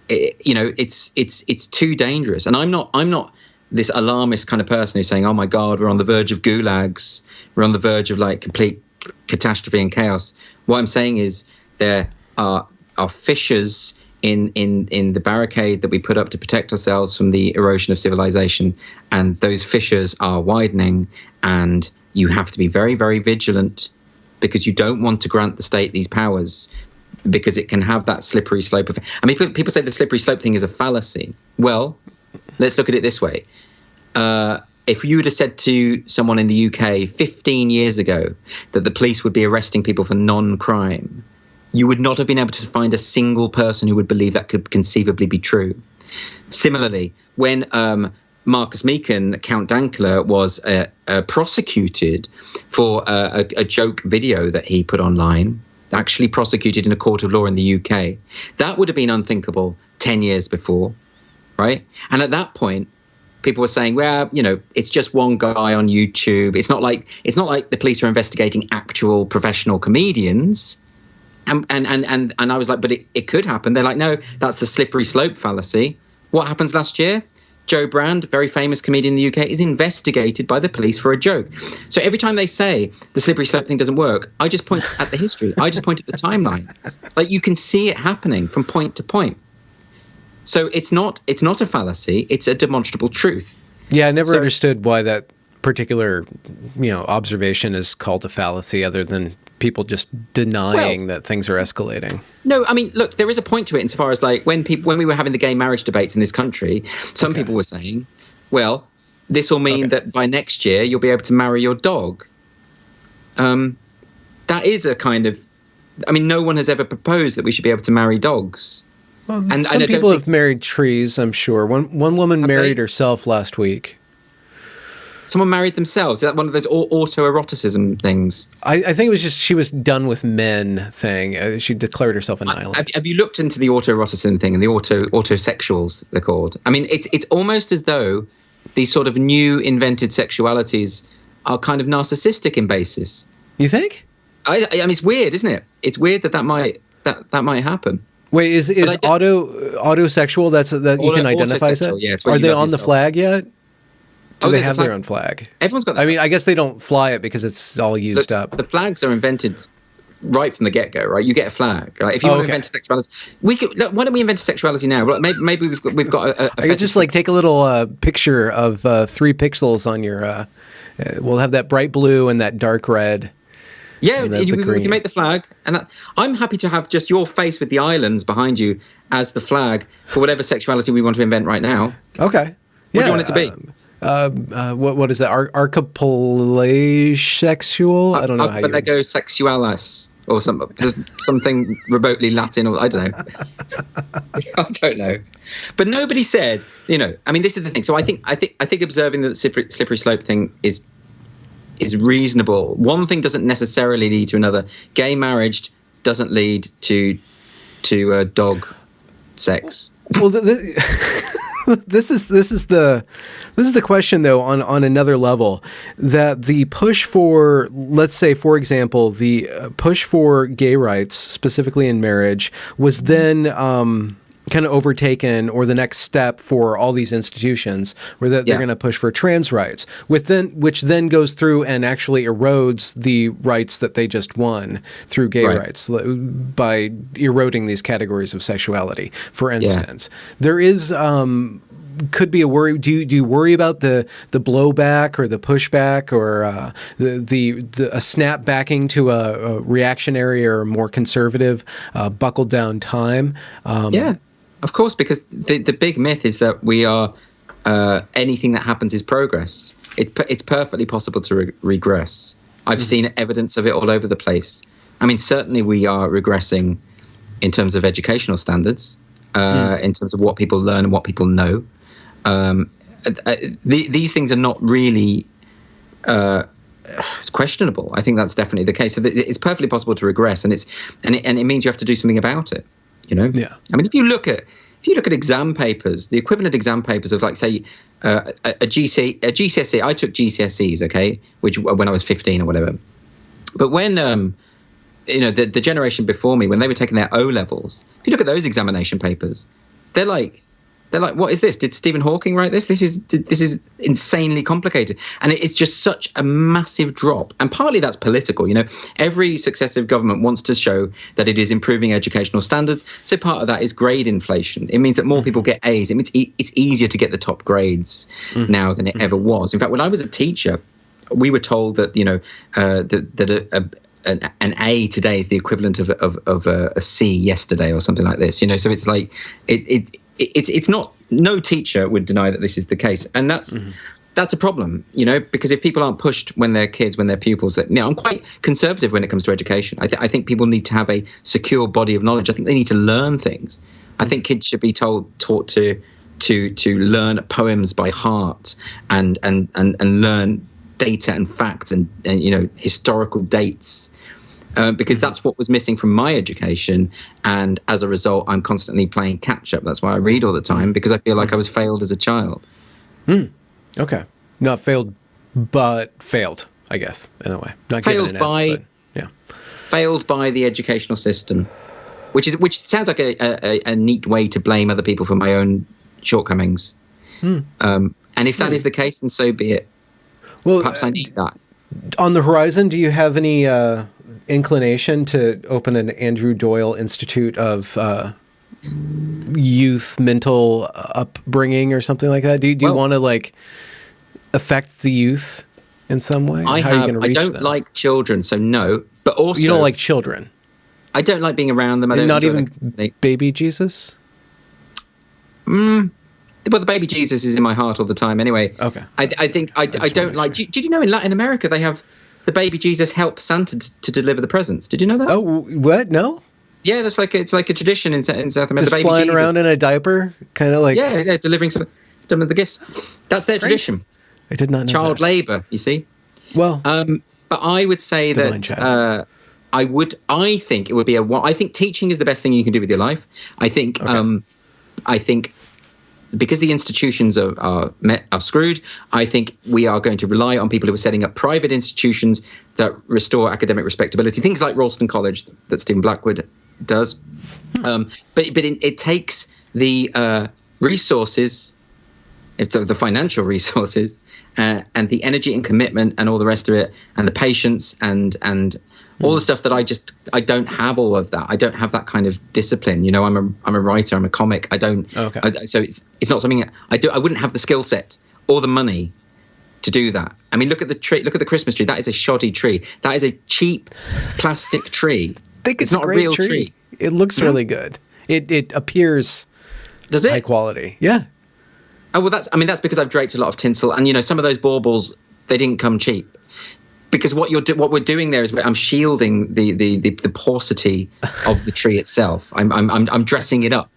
It's too dangerous, and I'm not this alarmist kind of person who's saying, "Oh my God, we're on the verge of gulags, we're on the verge of like complete catastrophe and chaos." What I'm saying is there are fissures in the barricade that we put up to protect ourselves from the erosion of civilization, and those fissures are widening, and you have to be very, very vigilant because you don't want to grant the state these powers because it can have that slippery slope of. I mean, people say the slippery slope thing is a fallacy. Well, let's look at it this way. If you would have said to someone in the UK 15 years ago that the police would be arresting people for non-crime, you would not have been able to find a single person who would believe that could conceivably be true. Similarly, when Marcus Meekin, Count Dankler, was prosecuted for a joke video that he put online, actually prosecuted in a court of law in the UK, that would have been unthinkable 10 years before, right? And at that point, people were saying, well, it's just one guy on YouTube. It's not like the police are investigating actual professional comedians. And I was like, but it could happen. They're like, no, that's the slippery slope fallacy. What happens last year? Joe Brand, very famous comedian in the UK, is investigated by the police for a joke. So every time they say the slippery slope thing doesn't work, I just point at the history. I just point at the timeline. Like, you can see it happening from point to point. So it's not a fallacy. It's a demonstrable truth. Yeah, I never understood why that particular, observation is called a fallacy, other than people just denying that things are escalating. No, I mean, look, there is a point to it insofar as like when we were having the gay marriage debates in this country, some people were saying, well, this will mean that by next year you'll be able to marry your dog. That is a kind of, I mean, no one has ever proposed that we should be able to marry dogs. Well, and some people have married trees, I'm sure. One woman married herself last week. Someone married themselves? Is that one of those autoeroticism things? I think it was just she was done with men thing. She declared herself an island. Have you looked into the autoeroticism thing and the autosexuals, they're called? I mean, it's almost as though these sort of new invented sexualities are kind of narcissistic in basis. You think? I mean, it's weird, isn't it? It's weird that might happen. Wait, is autosexual? That you can identify that? Yeah, are they on the flag yet? Do they have their own flag? Everyone's got that. I mean, I guess they don't fly it because it's all used up. The flags are invented right from the get-go, right? You get a flag. Right? If you want to invent a sexuality, why don't we invent a sexuality now? Well, maybe we've got a I could just like take a little picture of 3 pixels on your. We'll have that bright blue and that dark red. Yeah, we can make the flag, and I'm happy to have just your face with the islands behind you as the flag for whatever sexuality we want to invent right now. Okay. What do you want it to be? What is that? Archipelagisexual? I don't know how you... Archipelagisexualis or something remotely Latin, or I don't know. I don't know. But nobody said, I mean, this is the thing. So I think observing the slippery slope thing is reasonable. One thing doesn't necessarily lead to another. Gay marriage doesn't lead to dog sex. Well, this is the question though on another level, that the push for, let's say for example, the push for gay rights specifically in marriage was then kind of overtaken, or the next step for all these institutions where they're going to push for trans rights, which then goes through and actually erodes the rights that they just won through gay rights by eroding these categories of sexuality. For instance, there is could be a worry. Do you worry about the blowback or the pushback or a snap backing to a reactionary or more conservative buckled down time? Of course, because the big myth is that we are anything that happens is progress. It's perfectly possible to regress. I've seen evidence of it all over the place. I mean, certainly we are regressing in terms of educational standards, in terms of what people learn and what people know. These things are not really it's questionable. I think that's definitely the case. So it's perfectly possible to regress, and it means you have to do something about it. Yeah. I mean, if you look at exam papers, the equivalent exam papers of, like, say, a GCSE. I took GCSEs, okay, which when I was 15 or whatever. But when the generation before me, when they were taking their O levels, if you look at those examination papers, they're like, what is this? Did Stephen Hawking write this? This is insanely complicated, and it's just such a massive drop. And partly that's political. Every successive government wants to show that it is improving educational standards. So part of that is grade inflation. It means that more people get A's. It means it's easier to get the top grades now than it ever was. In fact, when I was a teacher, we were told that an A today is the equivalent of a C yesterday, or something like this. So it's like it's not. No teacher would deny that this is the case, and that's a problem. Because if people aren't pushed when they're kids, when they're pupils, I'm quite conservative when it comes to education. I think people need to have a secure body of knowledge. I think they need to learn things. I think kids should be taught to learn poems by heart and learn data and facts and historical dates. Because that's what was missing from my education, and as a result, I'm constantly playing catch up. That's why I read all the time, because I feel like I was failed as a child. Okay, not failed, but failed, I guess, in a way. Not failed by the educational system, which sounds like a neat way to blame other people for my own shortcomings. And if that is the case, then so be it. Well, perhaps I need that. On the horizon, do you have any inclination to open an Andrew Doyle Institute of youth mental upbringing or something like that? Do you want to affect the youth in some way? How are you going to reach them? I don't like children, so no. But also, you don't like children. I don't like being around them. Not even baby Jesus. Well, the baby Jesus is in my heart all the time anyway. Okay. I think I don't like... Did you know in Latin America they have the baby Jesus help Santa to deliver the presents? Did you know that? Oh, what? No? Yeah, it's like a tradition in South America. Just the baby flying Jesus around in a diaper? Kind of like... Yeah, delivering some of the gifts. That's their tradition. I did not know Child labour, you see? Well... but I would say that... I think it would be I think teaching is the best thing you can do with your life. I think... Okay. Because the institutions are screwed, I think we are going to rely on people who are setting up private institutions that restore academic respectability. Things like Ralston College that Stephen Blackwood does. But it takes the resources, the financial resources, and the energy and commitment and all the rest of it, and the patience and all the stuff that I don't have all of that. I don't have that kind of discipline. I'm a writer. I'm a comic. I don't. Okay. So it's not something I do. I wouldn't have the skill set or the money to do that. I mean, look at the tree. Look at the Christmas tree. That is a shoddy tree. That is a cheap plastic tree. I think it's not a real tree. It looks really good. It appears high quality. Yeah. Oh well, that's because I've draped a lot of tinsel, and some of those baubles, they didn't come cheap. Because what we're doing there is I'm shielding the paucity of the tree itself. I'm dressing it up,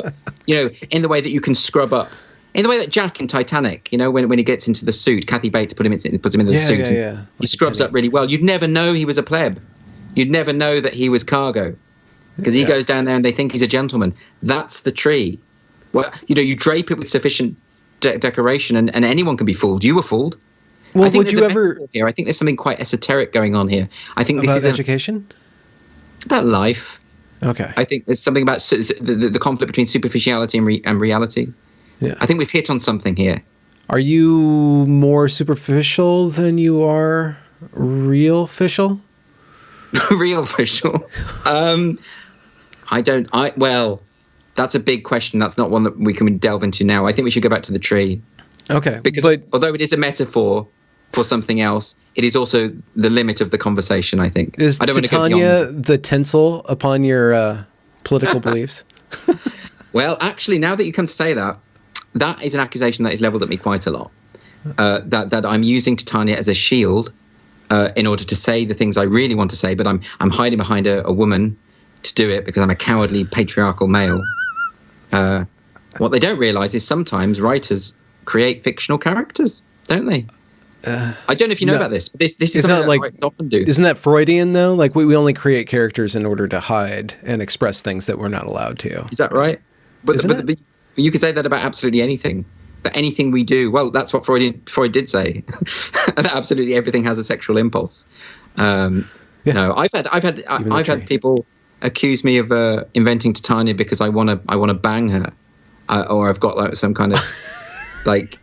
in the way that you can scrub up, in the way that Jack in Titanic, when he gets into the suit, Kathy Bates puts him in the suit. Yeah. He scrubs up really well. You'd never know he was a pleb. You'd never know that he was cargo, because he goes down there and they think he's a gentleman. That's the tree. Well, you drape it with sufficient decoration, and anyone can be fooled. You were fooled. Well, I think would you ever? Here. I think there's something quite esoteric going on here. I think this is education, about life. Okay. I think there's something about the conflict between superficiality and reality. Yeah. I think we've hit on something here. Are you more superficial than you are real official? Real official. Well, that's a big question. That's not one that we can delve into now. I think we should go back to the tree. Okay. Because although it is a metaphor for something else, it is also the limit of the conversation, I think. Is Titania the tinsel upon your political beliefs? Well, actually, now that you come to say that, that is an accusation that is leveled at me quite a lot. That I'm using Titania as a shield in order to say the things I really want to say, but I'm hiding behind a woman to do it because I'm a cowardly patriarchal male. What they don't realize is sometimes writers create fictional characters, don't they? I don't know if you know about this, but this is something that writers often do. Isn't that Freudian, though? Like, we only create characters in order to hide and express things that we're not allowed to. Is that right? But you could say that about absolutely anything. That anything we do, well, that's what Freud did say. That absolutely everything has a sexual impulse. No, I've had people accuse me of inventing Titania because I want to bang her, or I've got like some kind of like.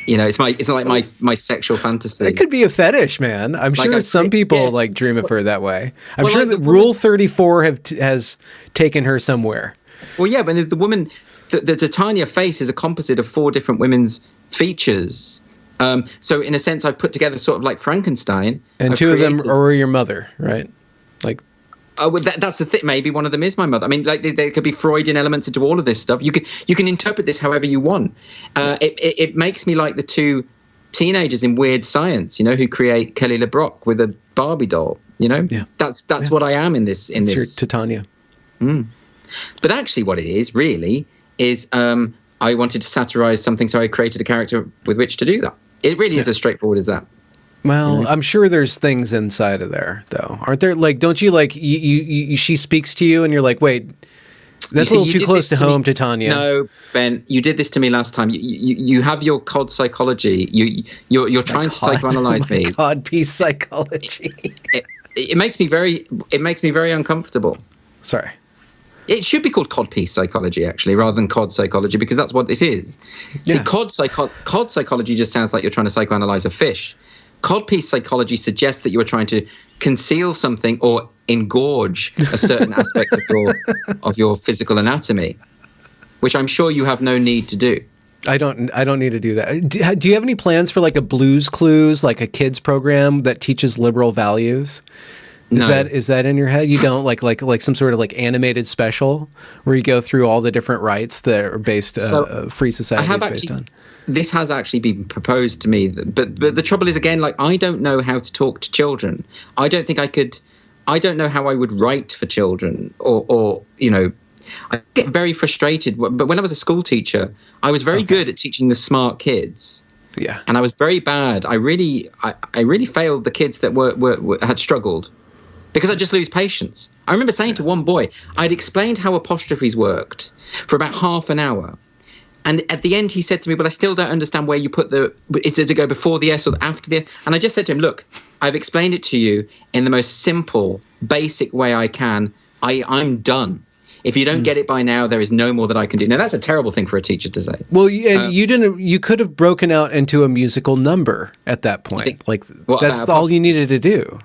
It's like my sexual fantasy. It could be a fetish, man. I'm sure some people like dream of her that way. I'm sure that Rule 34 has taken her somewhere. Well, yeah, but the woman, the Titania face is a composite of 4 different women's features. So in a sense, I've put together sort of like Frankenstein. And I've 2 of them are your mother, right? Like. Oh, well, that's the thing. Maybe one of them is my mother. I mean, like there could be Freudian elements into all of this stuff. You can interpret this however you want. It makes me like the 2 teenagers in Weird Science, who create Kelly LeBrock with a Barbie doll. That's what I am in this. It's your Titania. But actually, what it is really is I wanted to satirize something, so I created a character with which to do that. It really is as straightforward as that. Well, I'm sure there's things inside of there, though, aren't there? Like, don't you like she speaks to you, and you're like, wait, that's a little too close to home, Titania. No, Ben, you did this to me last time. You have your cod psychology. You're trying to psychoanalyze me. Cod piece psychology. It makes me very uncomfortable. Sorry. It should be called codpiece psychology, actually, rather than cod psychology, because that's what this is. See, cod psychology just sounds like you're trying to psychoanalyze a fish. Codpiece psychology suggests that you are trying to conceal something or engorge a certain aspect of your physical anatomy, which I'm sure you have no need to do. I don't need to do that. Do you have any plans for like a Blues Clues, like a kids program that teaches liberal values? Is that in your head? You don't like some sort of like animated special where you go through all the different rights that are based free societies based on? This has actually been proposed to me, but the trouble is, again, like I don't know how to talk to children. I don't think I could. I don't know how I would write for children, or I get very frustrated. But when I was a school teacher, I was very good at teaching the smart kids. Yeah, and I was very bad. I really failed the kids that had struggled because I just lose patience. I remember saying to one boy, I'd explained how apostrophes worked for about half an hour. And at the end, he said to me, "Well, I still don't understand where you put is it to go before the S or after the S?" And I just said to him, "Look, I've explained it to you in the most simple, basic way I can. I'm done. If you don't get it by now, there is no more that I can do." Now, that's a terrible thing for a teacher to say. Well, you could have broken out into a musical number at that point. That's all you needed to do.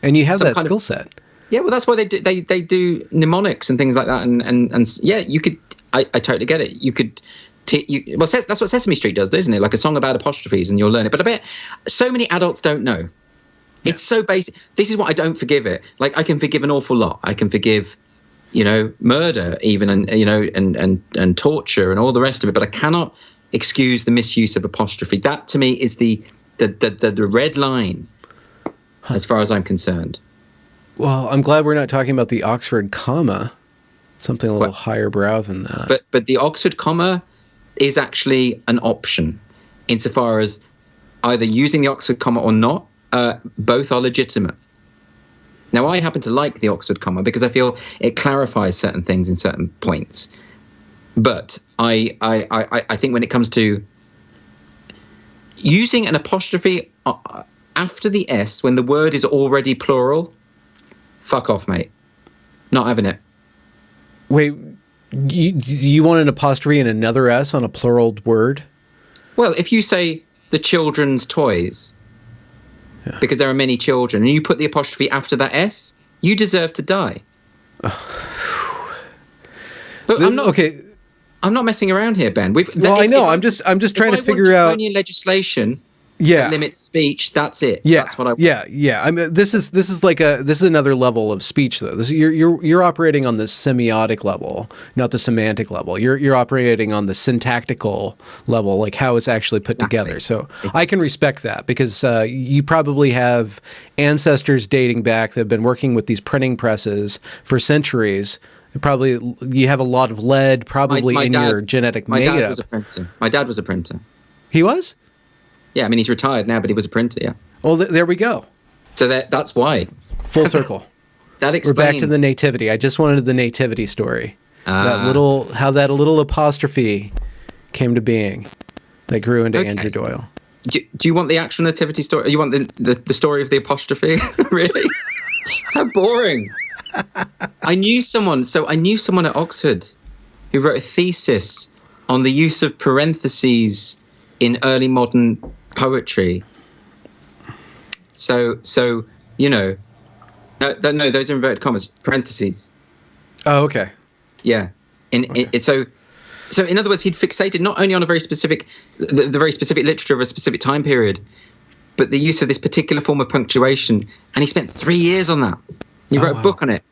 And you have that skill set. Yeah, well, that's why they do mnemonics and things like that. And yeah, you could, I totally get it. You could, that's what Sesame Street does, isn't it? Like a song about apostrophes and you'll learn it. But I bet so many adults don't know. Yeah. It's so basic. This is what I don't forgive it. Like I can forgive an awful lot. I can forgive, murder even, and torture and all the rest of it. But I cannot excuse the misuse of apostrophe. That to me is the red line as far as I'm concerned. Well, I'm glad we're not talking about the Oxford comma, something a little higher brow than that. But the Oxford comma is actually an option insofar as either using the Oxford comma or not, both are legitimate. Now, I happen to like the Oxford comma because I feel it clarifies certain things in certain points. But I think when it comes to using an apostrophe after the S when the word is already plural, fuck off, mate. Not having it. Wait, you want an apostrophe and another S on a plural word? Well, if you say the children's toys, because there are many children, and you put the apostrophe after that S, you deserve to die. Look, I'm not messing around here, Ben. I know. I'm just trying to figure out. Draconian legislation Yeah. limits speech. That's it. Yeah, That's what I want. yeah. I mean, this is another level of speech, though. You're operating on the semiotic level, not the semantic level. You're operating on the syntactical level, like how it's actually put together. So I can respect that, because you probably have ancestors dating back that have been working with these printing presses for centuries. Probably you have a lot of lead, probably in your genetic makeup. My dad was a printer. My dad was a printer. He was? Yeah, I mean, he's retired now, but he was a printer, yeah. Well, there we go. So that's why. Full circle. That explains. We're back to the nativity. I just wanted the nativity story. How that little apostrophe came to being that grew into Andrew Doyle. Do you want the actual nativity story? You want the story of the apostrophe? Really? How boring. I knew someone at Oxford who wrote a thesis on the use of parentheses in early modern poetry. So no, those are inverted commas, parentheses. Oh, okay. Yeah. So in other words, he'd fixated not only on a very specific, the very specific literature of a specific time period, but the use of this particular form of punctuation, and he spent 3 years on that. He wrote a book on it.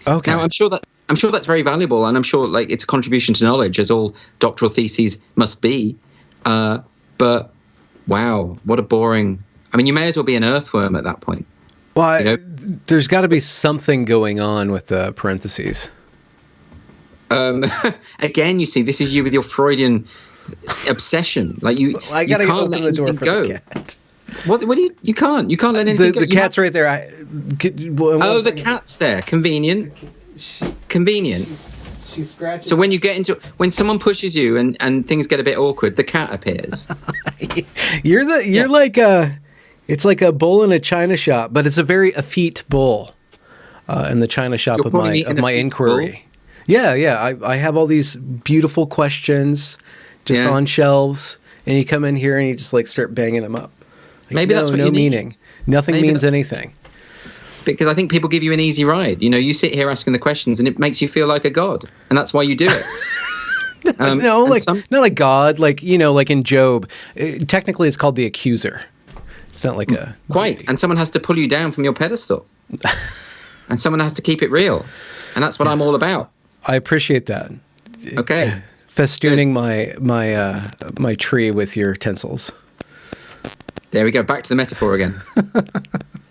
Okay. Now I'm sure that's very valuable, and I'm sure like it's a contribution to knowledge, as all doctoral theses must be. But wow, what a boring. I mean, you may as well be an earthworm at that point. Well, there's got to be something going on with the parentheses. Again, you see, this is you with your Freudian obsession. Like I you gotta can't open let the door anything for go. the cat. What do you can't let anything go. The cat's right there. The cat's there. Convenient. She's scratching. So when someone pushes you and things get a bit awkward, the cat appears. You're like it's like a bull in a china shop, but it's a very effete bull in the china shop of my inquiry. Bull? Yeah. I have all these beautiful questions just on shelves, and you come in here and you just like start banging them up. Like, maybe that's what you need. Meaning. Nothing means anything. Because I think people give you an easy ride. You sit here asking the questions, and it makes you feel like a god, and that's why you do it. Not a god, like in Job. Technically, it's called the accuser. It's not like a quite. And someone has to pull you down from your pedestal, and someone has to keep it real, and that's what I'm all about. I appreciate that. Okay, festooning my tree with your utensils. There we go. Back to the metaphor again.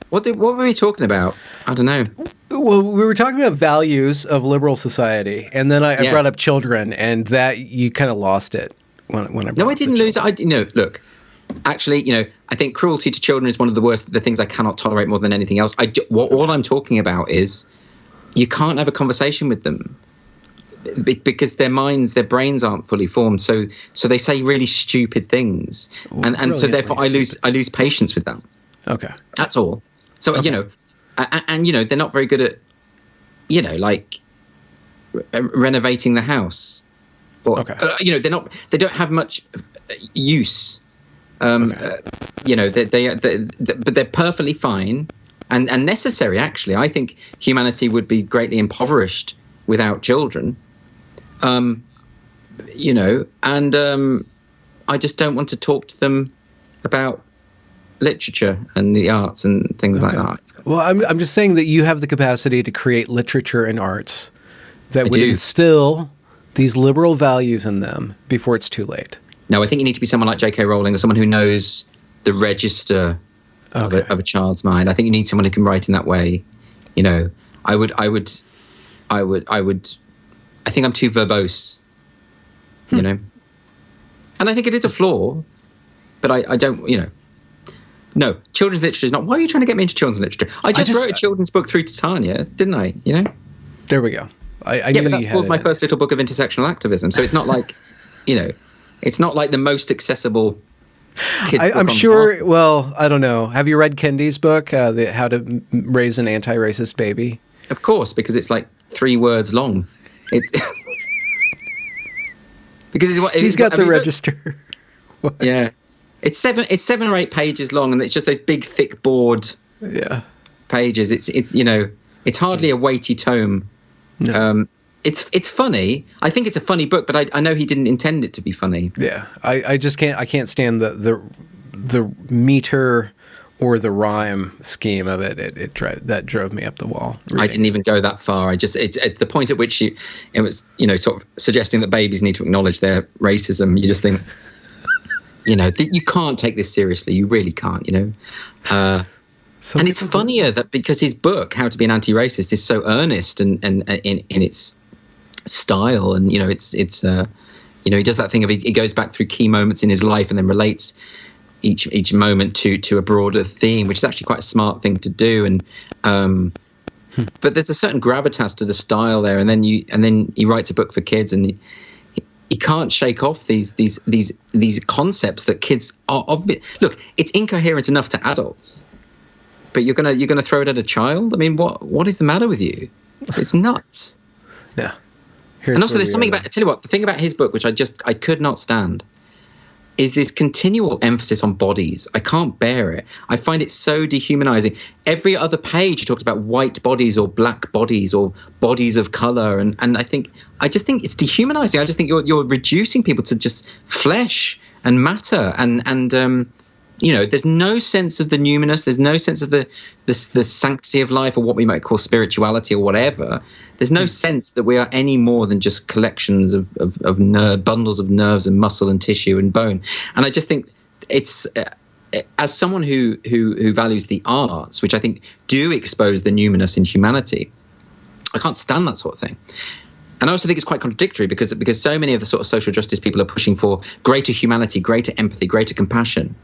What were we talking about? I don't know. Well, we were talking about values of liberal society, and then I brought up children, and that you kind of lost it when I brought up. No, I didn't lose it. Look, actually, I think cruelty to children is one of the things I cannot tolerate more than anything else. All I'm talking about is you can't have a conversation with them because their brains aren't fully formed. So they say really stupid things, and so therefore I lose patience with them. Okay, that's all. So and they're not very good at like renovating the house, or they don't have much use. But they're perfectly fine and necessary. Actually, I think humanity would be greatly impoverished without children. And I just don't want to talk to them about literature and the arts and things like that. Well, I'm just saying that you have the capacity to create literature and arts that would instill these liberal values in them before it's too late. No, I think you need to be someone like J.K. Rowling, or someone who knows the register of a child's mind. I think you need someone who can write in that way. I think I'm too verbose, and I think it is a flaw, but I don't, No, children's literature is not. Why are you trying to get me into children's literature? I just wrote a children's book through Titania, didn't I? There we go. I but that's called my first little book of intersectional activism. So it's not like, it's not like the most accessible kids book. I'm sure. Well, I don't know. Have you read Kendi's book, How to Raise an Anti-Racist Baby? Of course, because it's like 3 words long. It's because he's got the register. Yeah. It's 7 or 8 pages long, and it's just those big, thick board pages. It's hardly a weighty tome. No. It's funny. I think it's a funny book, but I know he didn't intend it to be funny. Yeah, I just can't. I can't stand the the meter or the rhyme scheme of it. That drove me up the wall. I didn't even go that far. It's at the point at which it was, sort of suggesting that babies need to acknowledge their racism. You just think, you can't take this seriously. You really can't, and it's funnier that because his book, How to Be an Anti-Racist, is so earnest and in its style, and he does that thing of he goes back through key moments in his life and then relates each moment to a broader theme, which is actually quite a smart thing to do. And but there's a certain gravitas to the style there, and then he writes a book for kids, and he can't shake off these concepts that kids are obvious. Look, it's incoherent enough to adults, but you're gonna throw it at a child. I mean, what is the matter with you? It's nuts. Yeah. And also, there's something about, I tell you what, the thing about his book, which I could not stand, is this continual emphasis on bodies. I can't bear it. I find it so dehumanizing. Every other page he talks about white bodies or black bodies or bodies of color, and I just think it's dehumanizing. I just think you're reducing people to just flesh and matter, and there's no sense of the numinous. There's no sense of the sanctity of life, or what we might call spirituality or whatever. There's no sense that we are any more than just collections of bundles of nerves and muscle and tissue and bone. And I just think it's as someone who values the arts, which I think do expose the numinous in humanity, I can't stand that sort of thing. And I also think it's quite contradictory because so many of the sort of social justice people are pushing for greater humanity, greater empathy, greater compassion.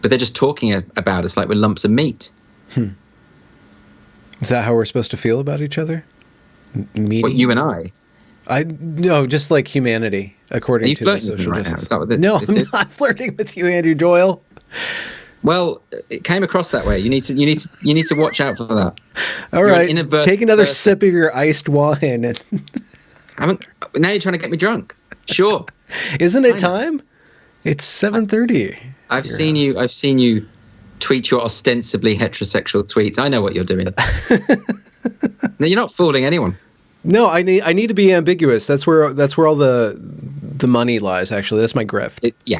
But they're just talking about us like we're lumps of meat. Is that how we're supposed to feel about each other? Meaty? What, you and I? No, just like humanity, according to the social right justice. now? Is that what this, no, this I'm is? not flirting with you, Andrew Doyle. Well, it came across that way. You need to watch out for that. All right, take another sip of your iced wine. Now you're trying to get me drunk. Sure. Isn't it time? It's 7:30. I've seen you tweet your ostensibly heterosexual tweets. I know what you're doing. No, you're not fooling anyone. No, I need to be ambiguous. That's where all the money lies. Actually, that's my grift. Yeah,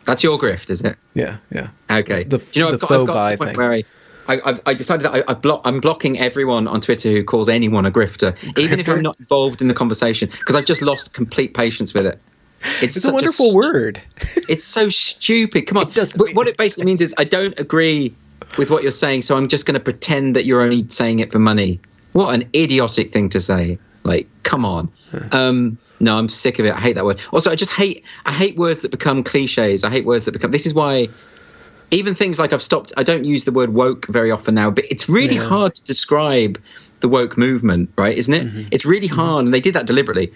that's your grift, is it? Yeah. Okay. I've got to the point where I decided that I'm blocking everyone on Twitter who calls anyone a grifter, even if I'm not involved in the conversation, because I've just lost complete patience with it. It's a wonderful word. It's so stupid. Come on. But what it basically means is I don't agree with what you're saying, so I'm just going to pretend that you're only saying it for money. What an idiotic thing to say. Like, come on. No, I'm sick of it. I hate that word. Also, I hate words that become cliches. I hate words that become, this is why even things like I don't use the word woke very often now, but it's really hard to describe the woke movement, right? Isn't it? Mm-hmm. It's really hard. And they did that deliberately.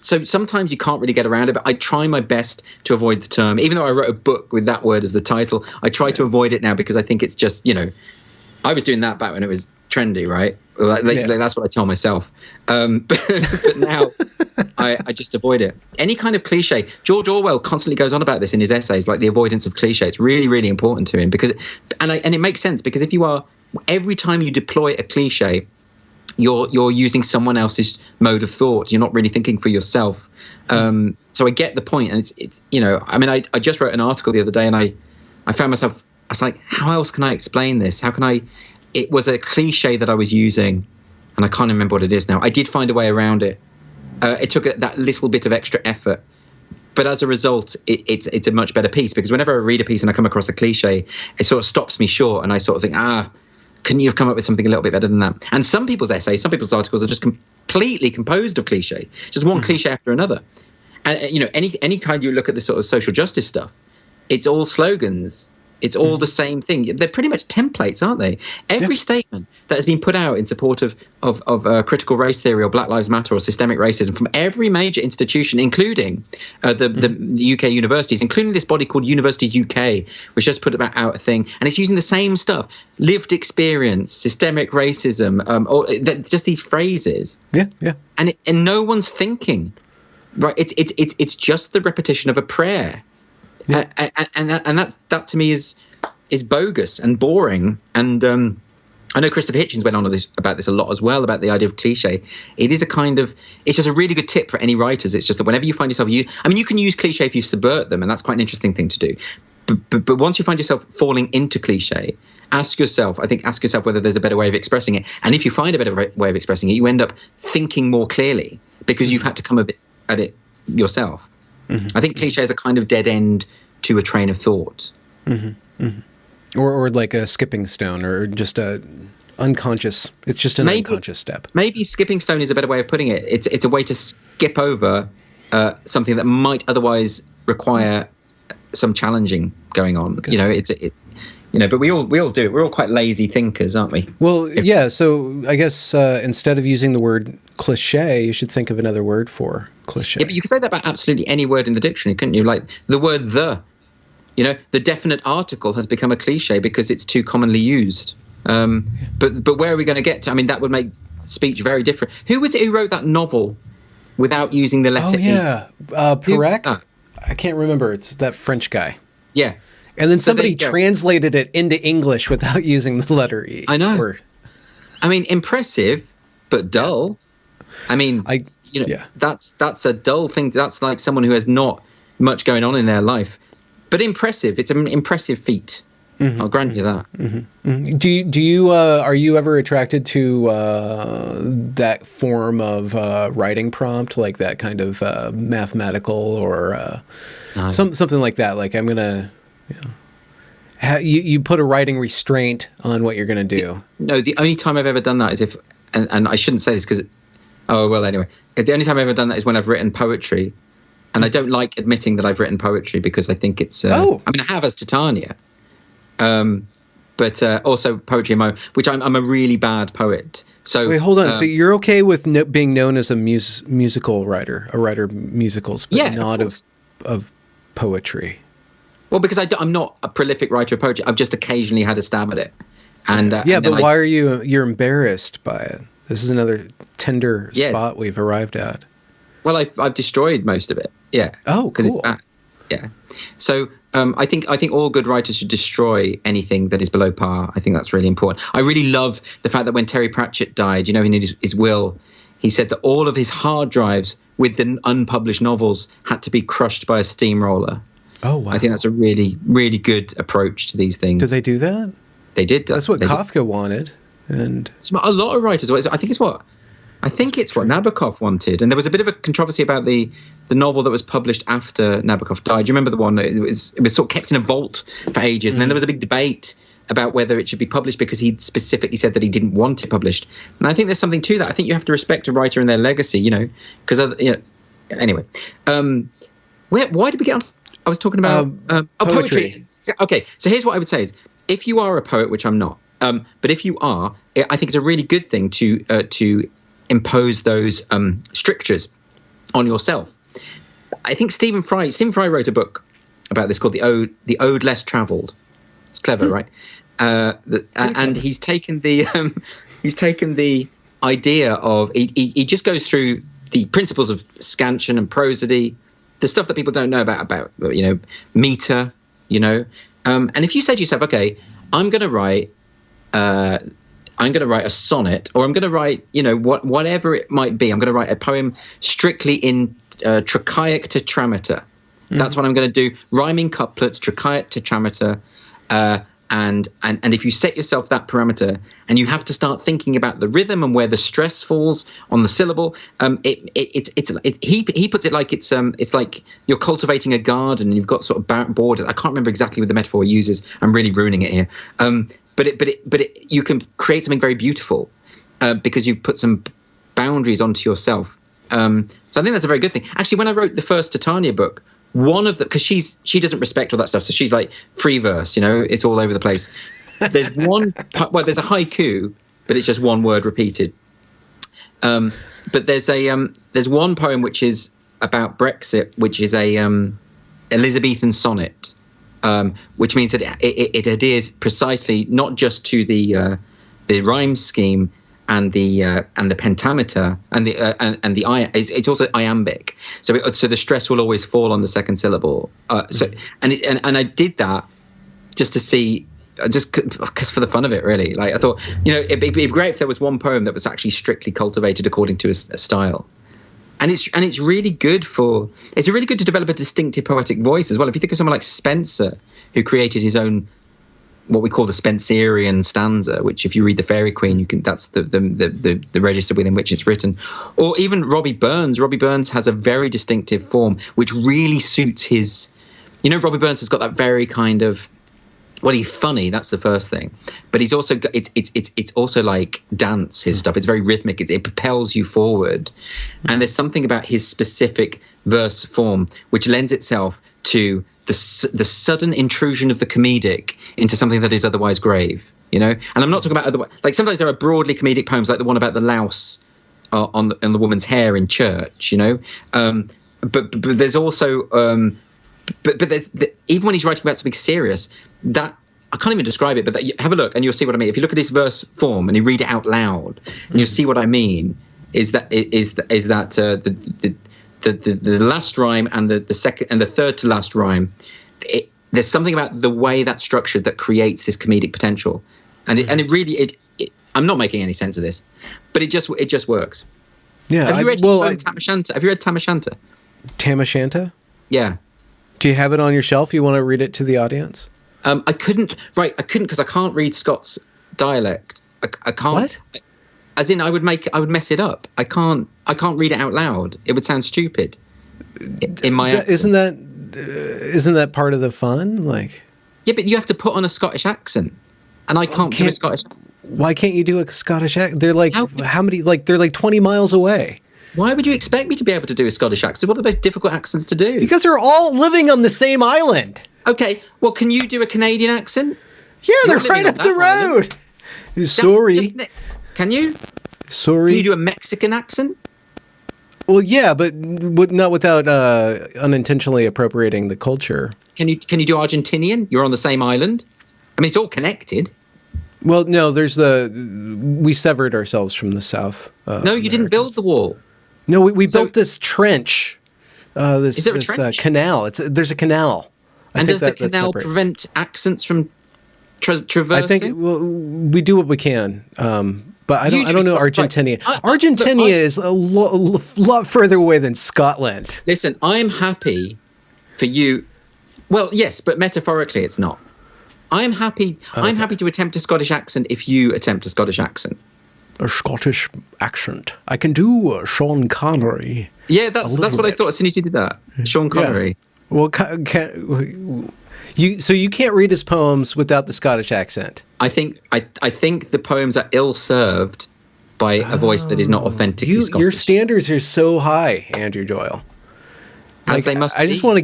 So sometimes you can't really get around it, but I try my best to avoid the term. Even though I wrote a book with that word as the title, I try to avoid it now because I think it's just, I was doing that back when it was trendy, right? That's what I tell myself. But now I just avoid it. Any kind of cliche. George Orwell constantly goes on about this in his essays, like the avoidance of cliche. It's really, really important to him and it makes sense because every time you deploy a cliche, you're using someone else's mode of thought. You're not really thinking for yourself. So I get the point, and it's I just wrote an article the other day, and I found myself, I was like, how else can I explain this? How can I? It was a cliche that I was using, and I can't remember what it is now. I did find a way around it. It took that little bit of extra effort, but as a result, it's a much better piece because whenever I read a piece and I come across a cliche, it sort of stops me short, and I sort of think, couldn't you have come up with something a little bit better than that? And some people's essays, some people's articles are just completely composed of cliche, just one cliche after another. And any time you look at the sort of social justice stuff, it's all slogans. It's all the same thing. They're pretty much templates, aren't they? Every statement that has been put out in support of critical race theory or Black Lives Matter or systemic racism from every major institution, including the UK universities, including this body called Universities UK, which just put out a thing, and it's using the same stuff: lived experience, systemic racism, just these phrases. Yeah. And no one's thinking, right? It's just the repetition of a prayer. Yeah. And that to me is bogus and boring. And I know Christopher Hitchens went on about this a lot as well, about the idea of cliche. It is it's just a really good tip for any writers. It's just that whenever you find yourself you can use cliche if you subvert them, and that's quite an interesting thing to do. But once you find yourself falling into cliche, ask yourself whether there's a better way of expressing it. And if you find a better way of expressing it, you end up thinking more clearly because you've had to come at it yourself. I think cliches are kind of dead end to a train of thought. Or like a skipping stone, or just a unconscious. It's just an unconscious step. Maybe skipping stone is a better way of putting it. It's a way to skip over something that might otherwise require some challenging going on. Okay. But we all do it. We're all quite lazy thinkers, aren't we? Well, yeah. So I guess instead of using the word cliche, you should think of another word for cliche. Yeah, but you could say that about absolutely any word in the dictionary, couldn't you? Like the word "the." The definite article has become a cliche because it's too commonly used. But where are we going to get to? I mean, that would make speech very different. Who was it who wrote that novel without using the letter E? Oh, yeah. Perec? I can't remember. It's that French guy. Yeah. And then somebody translated it into English without using the letter E. I know. I mean, impressive, but dull. I mean, that's a dull thing. That's like someone who has not much going on in their life. But impressive. It's an impressive feat. I'll grant you that. Do you are you ever attracted to that form of writing prompt, like that kind of mathematical or something like that? Like I'm gonna, you put a writing restraint on what you're gonna do. No, the only time I've ever done that is if, and I shouldn't say this because, anyway, the only time I've ever done that is when I've written poetry. And I don't like admitting that I've written poetry because I think it's... I mean, I have as Titania, but also poetry in my own, which I'm a really bad poet. So wait, hold on. So you're okay with being known as a musical writer, a writer of musicals, but not of poetry? Well, because I'm not a prolific writer of poetry. I've just occasionally had a stab at it. And but why are you're embarrassed by it? This is another tender spot we've arrived at. Well, I've destroyed most of it. Yeah. Oh, cool. It's bad. Yeah. So I think all good writers should destroy anything that is below par. I think that's really important. I really love the fact that when Terry Pratchett died, in his will, he said that all of his hard drives with the unpublished novels had to be crushed by a steamroller. Oh, wow. I think that's a really, really good approach to these things. Did they do that? They did. That's what Kafka wanted. And a lot of writers. I think it's what Nabokov wanted. And there was a bit of a controversy about the novel that was published after Nabokov died. Do you remember the one? It was sort of kept in a vault for ages. And then there was a big debate about whether it should be published because he'd specifically said that he didn't want it published. And I think there's something to that. I think you have to respect a writer and their legacy, because, anyway. Why did we get on? I was talking about poetry. Okay, so here's what I would say is, if you are a poet, which I'm not, but if you are, I think it's a really good thing to impose those strictures on yourself. I think Stephen Fry wrote a book about this called The Ode Less Travelled. It's clever, right? And he's taken the idea of he just goes through the principles of scansion and prosody, the stuff that people don't know about meter, and if you say to yourself, okay, I'm going to write a sonnet, or I'm going to write, whatever it might be. I'm going to write a poem strictly in trochaic tetrameter. That's what I'm going to do. Rhyming couplets, trochaic tetrameter. And if you set yourself that parameter, and you have to start thinking about the rhythm and where the stress falls on the syllable, he puts it like it's like you're cultivating a garden and you've got sort of borders. I can't remember exactly what the metaphor he uses. I'm really ruining it here. But you can create something very beautiful because you've put some boundaries onto yourself. So I think that's a very good thing. Actually, when I wrote the first Titania book, because she doesn't respect all that stuff, so she's like free verse, it's all over the place. There's there's a haiku, but it's just one word repeated. But there's one poem which is about Brexit, which is a Elizabethan sonnet. Which means that it adheres precisely not just to the rhyme scheme and the pentameter and it's also iambic. So the stress will always fall on the second syllable. And I did that just to see, just because for the fun of it, really. Like I thought, it'd be great if there was one poem that was actually strictly cultivated according to a style. And it's really good to develop a distinctive poetic voice as well. If you think of someone like Spenser, who created his own, what we call the Spenserian stanza, which if you read the Fairy Queen, that's the register within which it's written. Or even Robbie Burns. Robbie Burns has a very distinctive form, which really suits his. Robbie Burns has got that very kind of. Well, he's funny. That's the first thing, but he's also it's also like dance. His stuff. It's very rhythmic. It propels you forward, and there's something about his specific verse form which lends itself to the sudden intrusion of the comedic into something that is otherwise grave. And I'm not talking about like sometimes there are broadly comedic poems, like the one about the louse on the woman's hair in church. But there's also. But there's even when he's writing about something serious, that I can't even describe it. But have a look and you'll see what I mean. If you look at his verse form and you read it out loud, and you'll see what I mean. Is that the last rhyme and the second and the third to last rhyme? There's something about the way that's structured that creates this comedic potential, and it really I'm not making any sense of this, but it just works. Yeah. Have you read Tam O'Shanter? Have you read Tam O'Shanter? Tam O'Shanter? Yeah. Do you have it on your shelf? You want to read it to the audience? I couldn't because I can't read Scots dialect. I can't. What? As in, I would mess it up. I can't read it out loud. It would sound stupid in my accent. Isn't that part of the fun? Like, yeah, but you have to put on a Scottish accent, and I can't do a Scottish. Why can't you do a Scottish accent? They're like how many? Like they're like 20 miles away. Why would you expect me to be able to do a Scottish accent? What are the most difficult accents to do? Because they're all living on the same island. Okay, well, can you do a Canadian accent? Yeah, they're right up the road. Sorry. Can you? Sorry. Can you do a Mexican accent? Well, yeah, but not without unintentionally appropriating the culture. Can you do Argentinian? You're on the same island. I mean, it's all connected. Well, no, we severed ourselves from the South. No, you didn't build the wall. No, we built this trench. Is there a trench? Canal. There's a canal. And does the canal prevent accents from traversing? I think we do what we can. But I don't know Argentina. Argentina is a lot further away than Scotland. Listen, I'm happy for you. Well, yes, but metaphorically, it's not. I'm happy. Okay. I'm happy to attempt a Scottish accent if you attempt a Scottish accent. A Scottish accent. I can do Sean Connery. Yeah, that's what I thought as soon as you did that. Sean Connery. Yeah. Well, you can't read his poems without the Scottish accent. I think the poems are ill-served by a voice that is not authentically Scottish. Your standards are so high, Andrew Doyle. As they must be. I just want to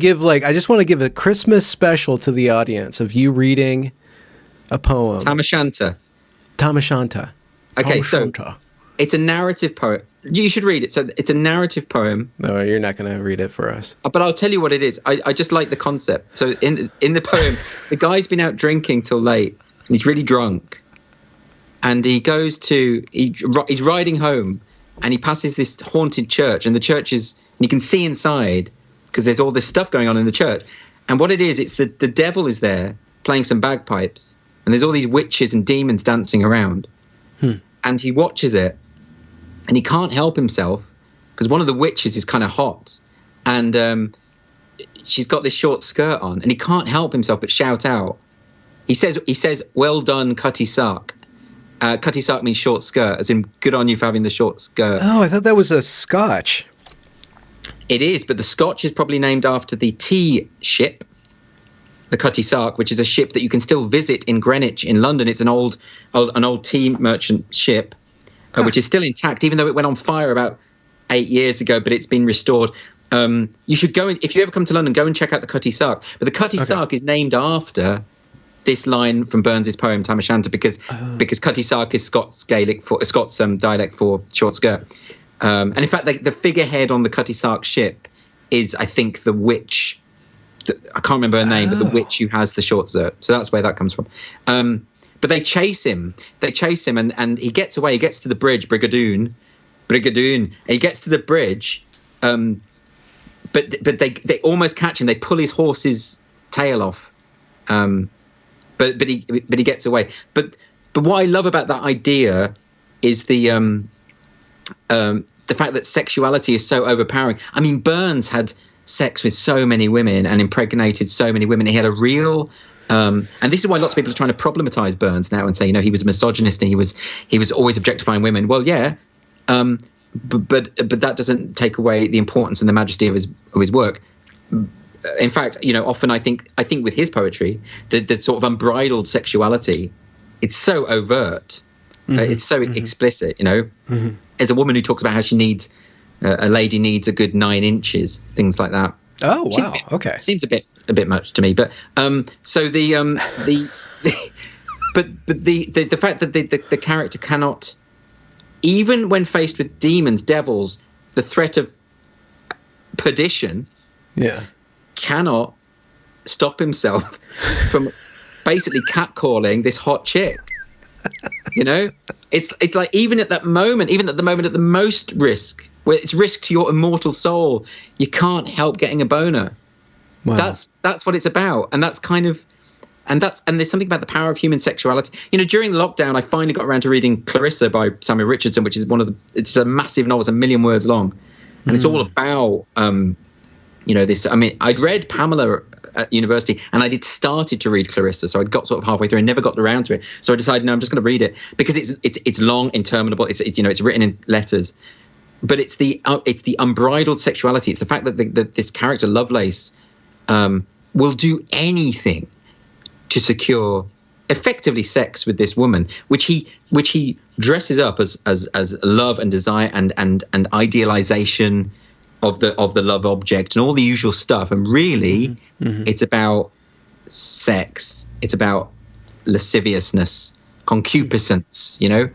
give a Christmas special to the audience of you reading a poem. Tam O'Shanter. Okay, so it's a narrative poem. You should read it. So it's a narrative poem. No, you're not going to read it for us. But I'll tell you what it is. I just like the concept. So in the poem, the guy's been out drinking till late. And he's really drunk. And he's riding home and he passes this haunted church. And the church is, and you can see inside because there's all this stuff going on in the church. And what it is, it's the devil is there playing some bagpipes. And there's all these witches and demons dancing around. And he watches it. And he can't help himself because one of the witches is kind of hot. And she's got this short skirt on. And he can't help himself but shout out. He says, "Well done, Cutty Sark." Cutty Sark means short skirt, as in good on you for having the short skirt. Oh, I thought that was a Scotch. It is, but the Scotch is probably named after the tea ship, the Cutty Sark, which is a ship that you can still visit in Greenwich, in London. It's an old tea merchant ship, which is still intact, even though it went on fire about 8 years ago, but it's been restored. You should go, if you ever come to London, go and check out the Cutty Sark. But the Cutty Sark is named after this line from Burns's poem Tam O'Shanter because Cutty Sark is Scots dialect for short skirt. And in fact, the figurehead on the Cutty Sark ship is, I think, the witch. I can't remember her name, but the witch who has the short skirt. So that's where that comes from. But they chase him. And he gets away. He gets to the bridge, Brigadoon. And he gets to the bridge, but they almost catch him. They pull his horse's tail off. But he gets away. But what I love about that idea is the the fact that sexuality is so overpowering. I mean, Burns had sex with so many women and impregnated so many women. He had a real and this is why lots of people are trying to problematize Burns now and say, he was a misogynist and he was always objectifying women. Well, yeah, but that doesn't take away the importance and the majesty of his work. In fact, often I think with his poetry, the sort of unbridled sexuality, it's so overt, it's so explicit. As a woman who talks about how she needs a lady needs a good 9 inches, things like that. Oh wow! Okay, seems a bit much to me, but so the fact that the character cannot, even when faced with demons, devils, the threat of perdition, cannot stop himself from basically catcalling this hot chick. It's like even at the moment at the most risk, where it's risk to your immortal soul, you can't help getting a boner. Wow. That's what it's about, and there's something about the power of human sexuality. During the lockdown, I finally got around to reading Clarissa by Samuel Richardson, which is it's a massive novel, it's 1 million words long, and it's all about this. I mean, I'd read Pamela at university, and I started to read Clarissa, so I'd got sort of halfway through and never got around to it. So I decided, no, I'm just going to read it because it's long, interminable. It's written in letters, but it's the unbridled sexuality. It's the fact that this character Lovelace will do anything to secure effectively sex with this woman, which he dresses up as love and desire and idealization of the love object and all the usual stuff. And really, it's about sex. It's about lasciviousness, concupiscence. And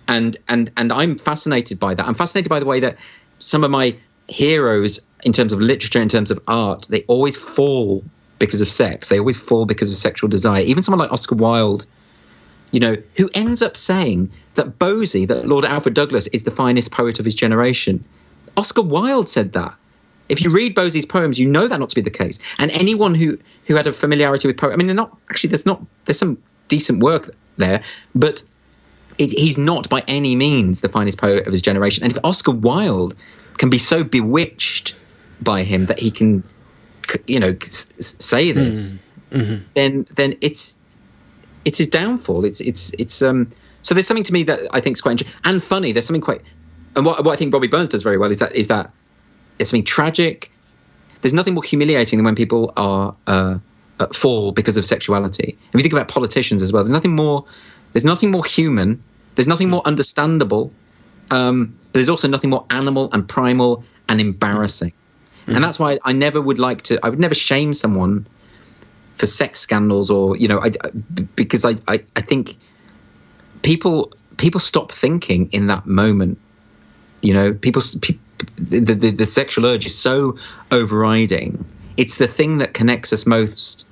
I'm fascinated by that. I'm fascinated by the way that some of my heroes, in terms of literature, in terms of art, they always fall because of sex. They always fall because of sexual desire. Even someone like Oscar Wilde, who ends up saying that Bosie, that Lord Alfred Douglas, is the finest poet of his generation. Oscar Wilde said that. If you read Bosie's poems, you know that not to be the case. And anyone who had a familiarity with poetry, I mean, they're not actually. There's some decent work there, but he's not by any means the finest poet of his generation. And if Oscar Wilde can be so bewitched by him that he can, say this, then it's his downfall. So there's something to me that I think is quite interesting and funny. There's something quite, and what I think Robbie Burns does very well is that there's something tragic. There's nothing more humiliating than when people are fall because of sexuality. If you think about politicians as well, there's nothing more human. There's nothing more understandable. There's also nothing more animal and primal and embarrassing. And that's why I would never shame someone for sex scandals or, because I think people stop thinking in that moment. The sexual urge is so overriding. It's the thing that connects us most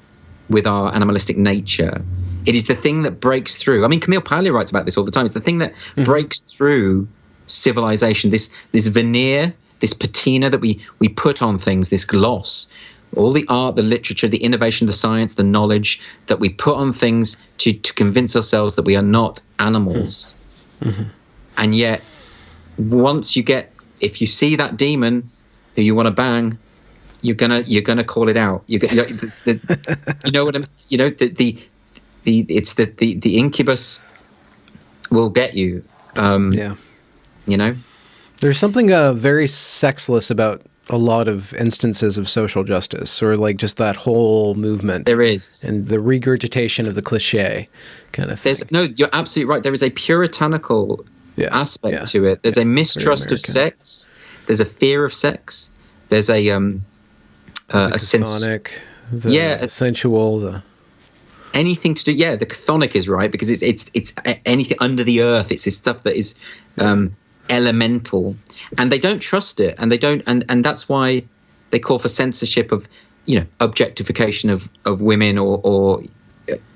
with our animalistic nature. It is the thing that breaks through. I mean, Camille Paglia writes about this all the time. It's the thing that breaks through civilization, this veneer, this patina that we put on things, this gloss, all the art, the literature, the innovation, the science, the knowledge that we put on things to convince ourselves that we are not animals. And yet, if you see that demon who you want to bang, you're gonna call it out. You know what I'm. The incubus will get you. There's something very sexless about a lot of instances of social justice, or like just that whole movement. There is, and the regurgitation of the cliche kind of thing. You're absolutely right. There is a puritanical aspect to it. There's a mistrust of sex. There's a fear of sex. There's a chthonic, sensual, anything to do. Yeah, the chthonic is right because it's anything under the earth. It's this stuff that is elemental, and they don't trust it, and they don't, and that's why they call for censorship of objectification of women or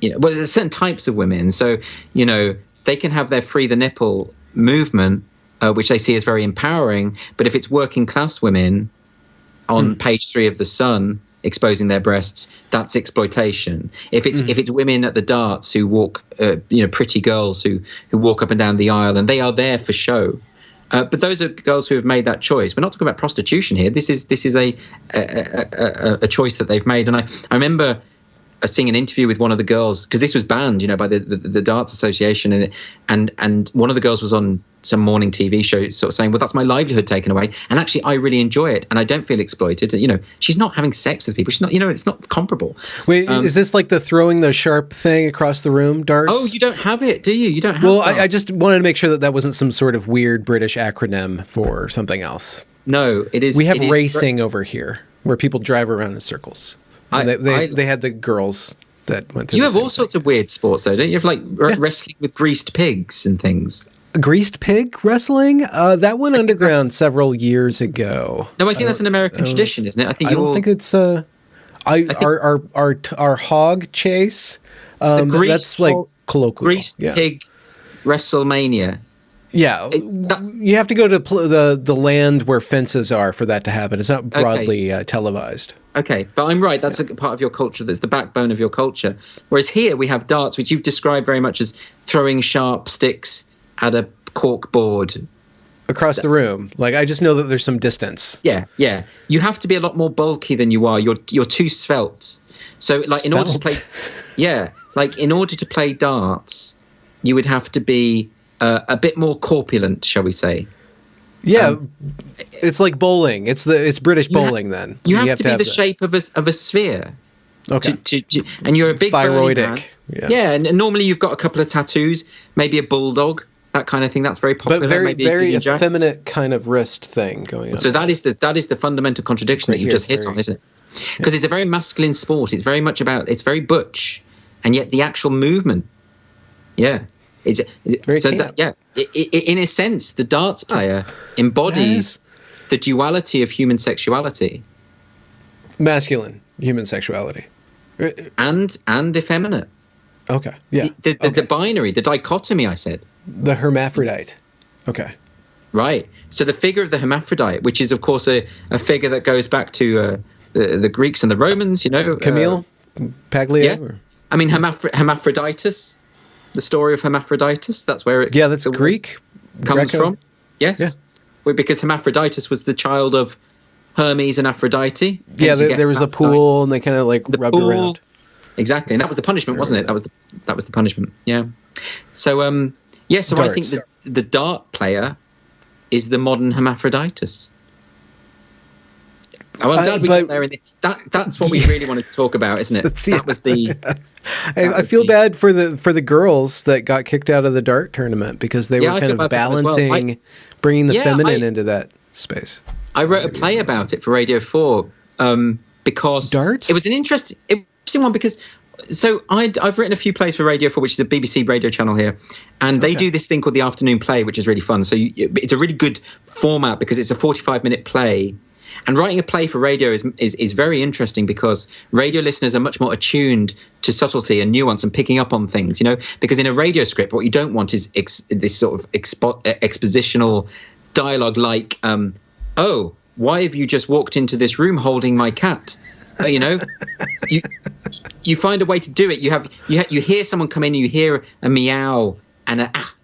there's certain types of women. So they can have their free the nipple movement, which they see as very empowering, but if it's working class women on page 3 of The Sun exposing their breasts, that's exploitation. If it's women at the darts who walk, pretty girls who walk up and down the aisle and they are there for show, But those are girls who have made that choice. We're not talking about prostitution here. This is a choice that they've made. And I remember seeing an interview with one of the girls, because this was banned, by the Darts Association, and one of the girls was on some morning TV show, sort of saying, "Well, that's my livelihood taken away, and actually, I really enjoy it, and I don't feel exploited." She's not having sex with people. She's not, it's not comparable. Wait, is this like the throwing the sharp thing across the room darts? Oh, you don't have it, do you? You don't have. Well, I just wanted to make sure that wasn't some sort of weird British acronym for something else. No, it is. We have racing over here, where people drive around in circles. They had the girls that went through. You have all sorts of weird sports, though, don't you? You have like wrestling with greased pigs and things. Greased pig wrestling? That went underground several years ago. No, I think that's an American tradition, isn't it? I don't think it's our hog chase. That's like colloquial. Greased pig WrestleMania. Yeah, you have to go to the land where fences are for that to happen. It's not broadly televised. Okay, but I'm right. That's a part of your culture. That's the backbone of your culture. Whereas here we have darts, which you've described very much as throwing sharp sticks at a cork board across the room. Like, I just know that there's some distance. Yeah. You have to be a lot more bulky than you are. You're too svelte. So, like, in order to play darts, you would have to be a bit more corpulent, shall we say? Yeah, it's like bowling. It's British bowling. Then you have to be the shape of a sphere. Okay. And you're a big thyroidic. Yeah, and normally you've got a couple of tattoos, maybe a bulldog, that kind of thing. That's very popular. But very maybe very effeminate kind of wrist thing going on. So that is the fundamental contradiction that you just hit on, isn't it? Because it's a very masculine sport. It's very much about, it's very butch, and yet the actual movement, in a sense, the darts player embodies the duality of human sexuality, masculine human sexuality, and effeminate. Okay, yeah. The binary, the dichotomy. I said the hermaphrodite. Okay, right. So the figure of the hermaphrodite, which is of course a figure that goes back to the Greeks and the Romans. Camille Paglia. Yes, I mean Hermaphroditus. The story of Hermaphroditus, that's where that's Greek comes Greco. from. Yes, because Hermaphroditus was the child of Hermes and Aphrodite. Yeah, there was a pool, and they kind of like rubbed around. Exactly, and that was the punishment, wasn't it? That was the punishment. Yeah. So darts. I think the dart player is the modern Hermaphroditus. I'm glad we got there. That's what we really wanted to talk about, isn't it? That was the. I feel bad for the girls that got kicked out of the dart tournament because they were kind of balancing, bringing the feminine into that space. I wrote a play about it for Radio 4 because darts? It was an interesting one because. So I've written a few plays for Radio 4, which is a BBC radio channel here, and they do this thing called the afternoon play, which is really fun. So it's a really good format because it's a 45-minute play. And writing a play for radio is very interesting because radio listeners are much more attuned to subtlety and nuance and picking up on things, because in a radio script, what you don't want is this sort of expositional dialogue like, oh, why have you just walked into this room holding my cat? You find a way to do it. You hear someone come in, you hear a meow and a ah,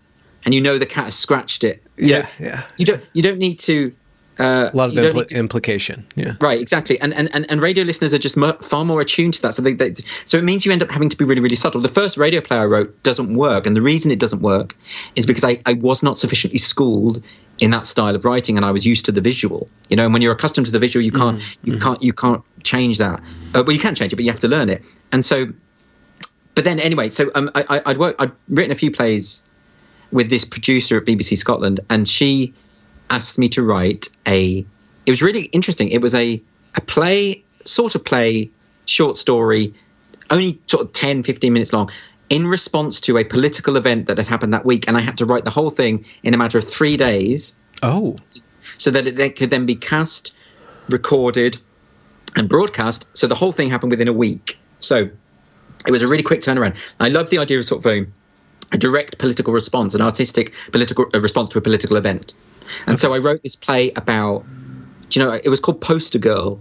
and the cat has scratched it. Yeah. You don't need to. A lot of implication. Yeah. Right. Exactly. And radio listeners are just far more attuned to that. So it means you end up having to be really, really subtle. The first radio play I wrote doesn't work, and the reason it doesn't work is because I was not sufficiently schooled in that style of writing, and I was used to the visual. And when you're accustomed to the visual, you can't change that. Well, you can change it, but you have to learn it. And so, but then anyway, so I'd written a few plays with this producer at BBC Scotland, and she asked me to write it was really interesting. It was a play, short story, only sort of 10, 15 minutes long, in response to a political event that had happened that week. And I had to write the whole thing in a matter of 3 days. Oh. So that it could then be cast, recorded, and broadcast. So the whole thing happened within a week. So it was a really quick turnaround. I love the idea of sort of a direct political response, an artistic political response to a political event. And so I wrote this play about, it was called Poster Girl,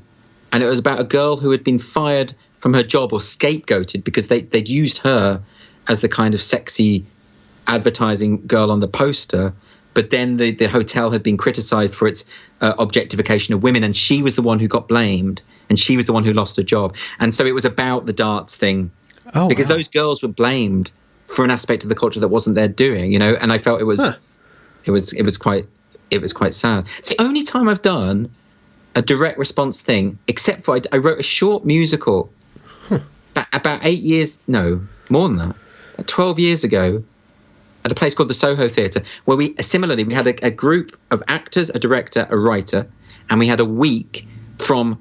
and it was about a girl who had been fired from her job or scapegoated because they'd used her as the kind of sexy advertising girl on the poster, but then the hotel had been criticized for its objectification of women, and she was the one who got blamed, and she was the one who lost her job. And so it was about the darts thing, because those girls were blamed for an aspect of the culture that wasn't their doing, and I felt it was quite sad. It's the only time I've done a direct response thing, except for I wrote a short musical about 8 years, no, more than that, 12 years ago, at a place called the Soho Theatre, where we had a group of actors, a director, a writer, and we had a week from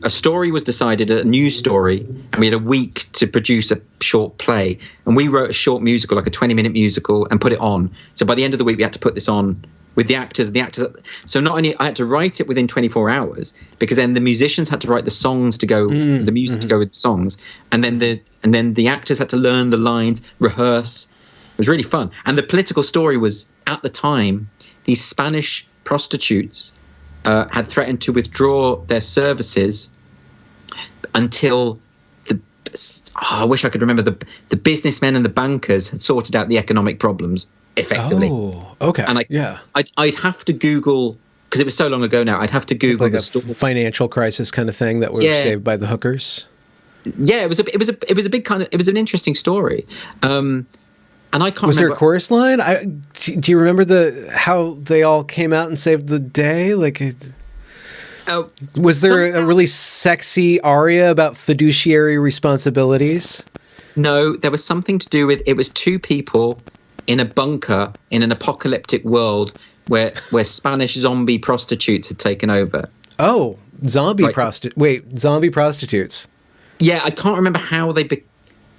a story was decided, a news story, and we had a week to produce a short play. And we wrote a short musical, like a 20-minute musical, and put it on. So by the end of the week, we had to put this on with the actors. So not only I had to write it within 24 hours, because then the musicians had to write the songs to go, the music to go with the songs, and then the actors had to learn the lines, rehearse. It was really fun. And the political story was, at the time, these Spanish prostitutes had threatened to withdraw their services until I wish I could remember, the businessmen and the bankers had sorted out the economic problems effectively. Oh, okay. And I'd have to Google, because it was so long ago now, I'd have to Google like a financial crisis kind of thing that were saved by the hookers. Yeah, it was a big kind of, it was an interesting story. And I can't Was remember. there a chorus line? Do you remember how they all came out and saved the day? Was there a really sexy aria about fiduciary responsibilities? No, there was something to do with, it was two people in a bunker in an apocalyptic world where Spanish zombie prostitutes had taken over. Oh, zombie prostitutes. Yeah, I can't remember how they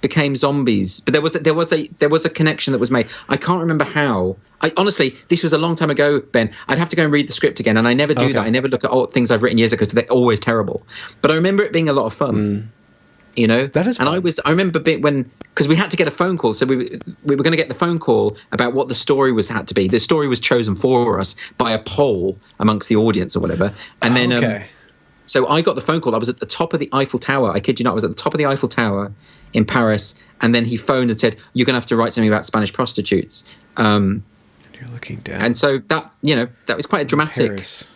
became zombies, but there was a connection that was made. I can't remember how. Honestly, this was a long time ago, Ben. I'd have to go and read the script again, and I never do that. I never look at all things I've written years ago, so they're always terrible. But I remember it being a lot of fun. That is fun. And I remember because we had to get a phone call, so we were going to get the phone call about what the story had to be. The story was chosen for us by a poll amongst the audience or whatever, and then so I got the phone call. I was at the top of the Eiffel Tower. I kid you not, I was at the top of the Eiffel Tower in Paris, and then he phoned and said, "You're going to have to write something about Spanish prostitutes." You're looking down, and so that was quite a dramatic. Paris.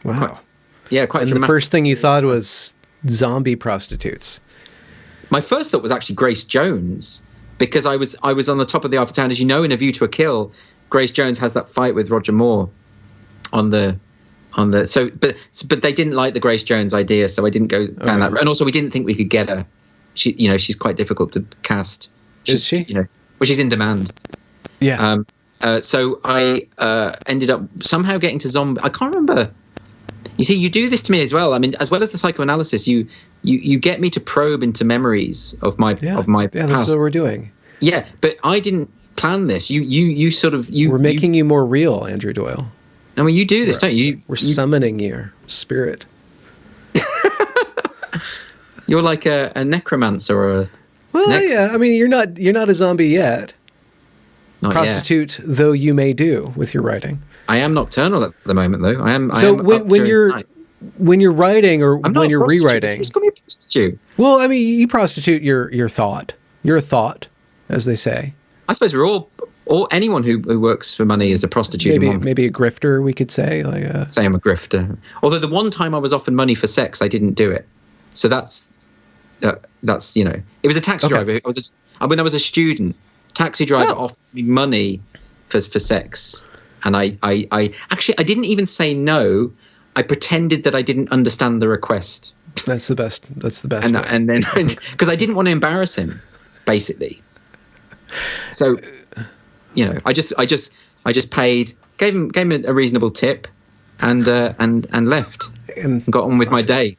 Wow. Quite. And dramatic. The first thing you thought was zombie prostitutes. My first thought was actually Grace Jones, because I was on the top of the Eiffel Tower. As you know, in A View to a Kill, Grace Jones has that fight with Roger Moore on the. But they didn't like the Grace Jones idea, so I didn't go down that route. And also, we didn't think we could get her. She's quite difficult to cast. Is she? She's in demand. Yeah. So I ended up somehow getting to zombie. I can't remember. You see, you do this to me as well. I mean, as well as the psychoanalysis, you get me to probe into memories of my past. Yeah, that's what we're doing. Yeah, but I didn't plan this. We're making you more real, Andrew Doyle. I mean, you do this, don't you? We're summoning your spirit. You're like a necromancer or a... yeah. I mean, you're not a zombie yet. Not Prostitute, yet. Though you may do with your writing. I am nocturnal at the moment, though. When you're writing or when you're rewriting... Just call me a prostitute. Well, I mean, you prostitute your thought. You're a thought, as they say. I suppose we're all anyone who works for money is a prostitute. Maybe a grifter, we could say. Say I'm a grifter. Although the one time I was offered money for sex, I didn't do it. So that's it was a taxi driver. When I was a student, taxi driver offered me money for sex, and I didn't even say no. I pretended that I didn't understand the request. That's the best. And then because I didn't want to embarrass him, basically. So, I just paid, gave him a reasonable tip, and left and got on with my day.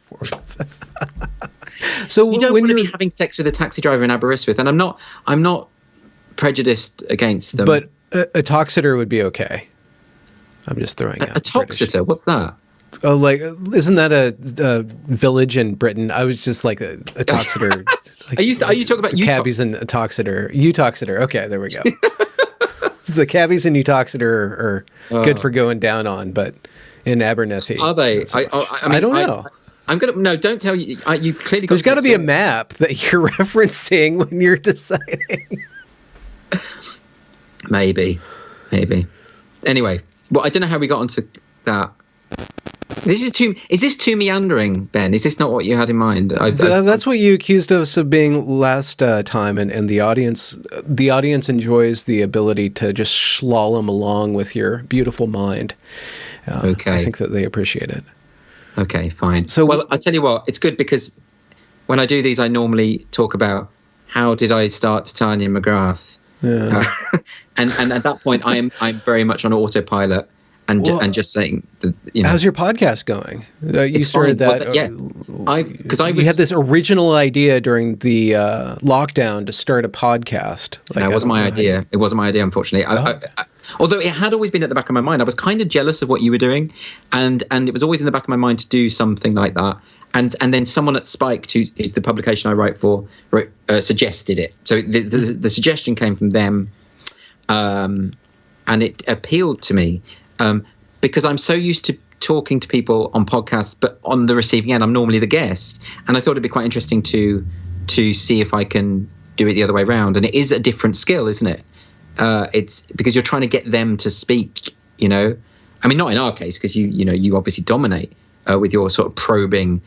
So you don't want to be having sex with a taxi driver in Aberystwyth, and I'm not prejudiced against them. But a toxeter would be okay. I'm just throwing out a toxeter. What's that? Oh, isn't that a village in Britain? I was just like a toxeter. Are you talking about cabbies and a toxeter? Utoxeter. Okay, there we go. The cabbies and Utoxeter are good for going down on, but in Abernethy, are they? I don't know. Don't tell you. You've clearly got. There's got to be a map that you're referencing when you're deciding. Maybe. Anyway, well, I don't know how we got onto that. Is this too meandering, Ben? Is this not what you had in mind? That's what you accused us of being last time, and the audience enjoys the ability to just slalom along with your beautiful mind. Okay. I think that they appreciate it. Okay, fine. So, well, I tell you what, it's good because when I do these, I normally talk about how did I start Titania McGrath, and at that point, I'm very much on autopilot. And just saying, that, how's your podcast going? You started fine. that. You had this original idea during the lockdown to start a podcast. No, it wasn't my idea. It wasn't my idea, unfortunately. Although it had always been at the back of my mind. I was kind of jealous of what you were doing, and it was always in the back of my mind to do something like that. And then someone at Spike, who's the publication I write for, suggested it. So the suggestion came from them, and it appealed to me. Because I'm so used to talking to people on podcasts, but on the receiving end, I'm normally the guest. And I thought it'd be quite interesting to see if I can do it the other way around. And it is a different skill, isn't it? It's because you're trying to get them to speak, I mean, not in our case, because you obviously dominate with your sort of probing,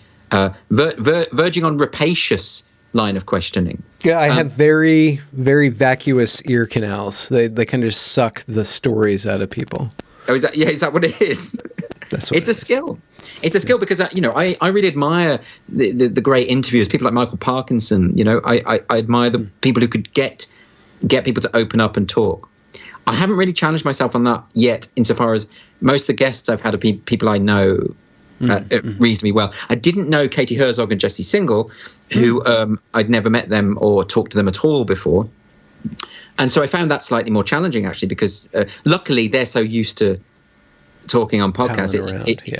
verging on rapacious line of questioning. Yeah, I have very, very vacuous ear canals. They kind of just suck the stories out of people. Oh, is that what it is? That's what it's a skill. It's a skill because I really admire the great interviewers, people like Michael Parkinson. I admire the people who could get people to open up and talk. I haven't really challenged myself on that yet, insofar as most of the guests I've had are people I know reasonably well. I didn't know Katie Herzog and Jesse Single, who I'd never met them or talked to them at all before. And so I found that slightly more challenging, actually, because luckily they're so used to talking on podcasts.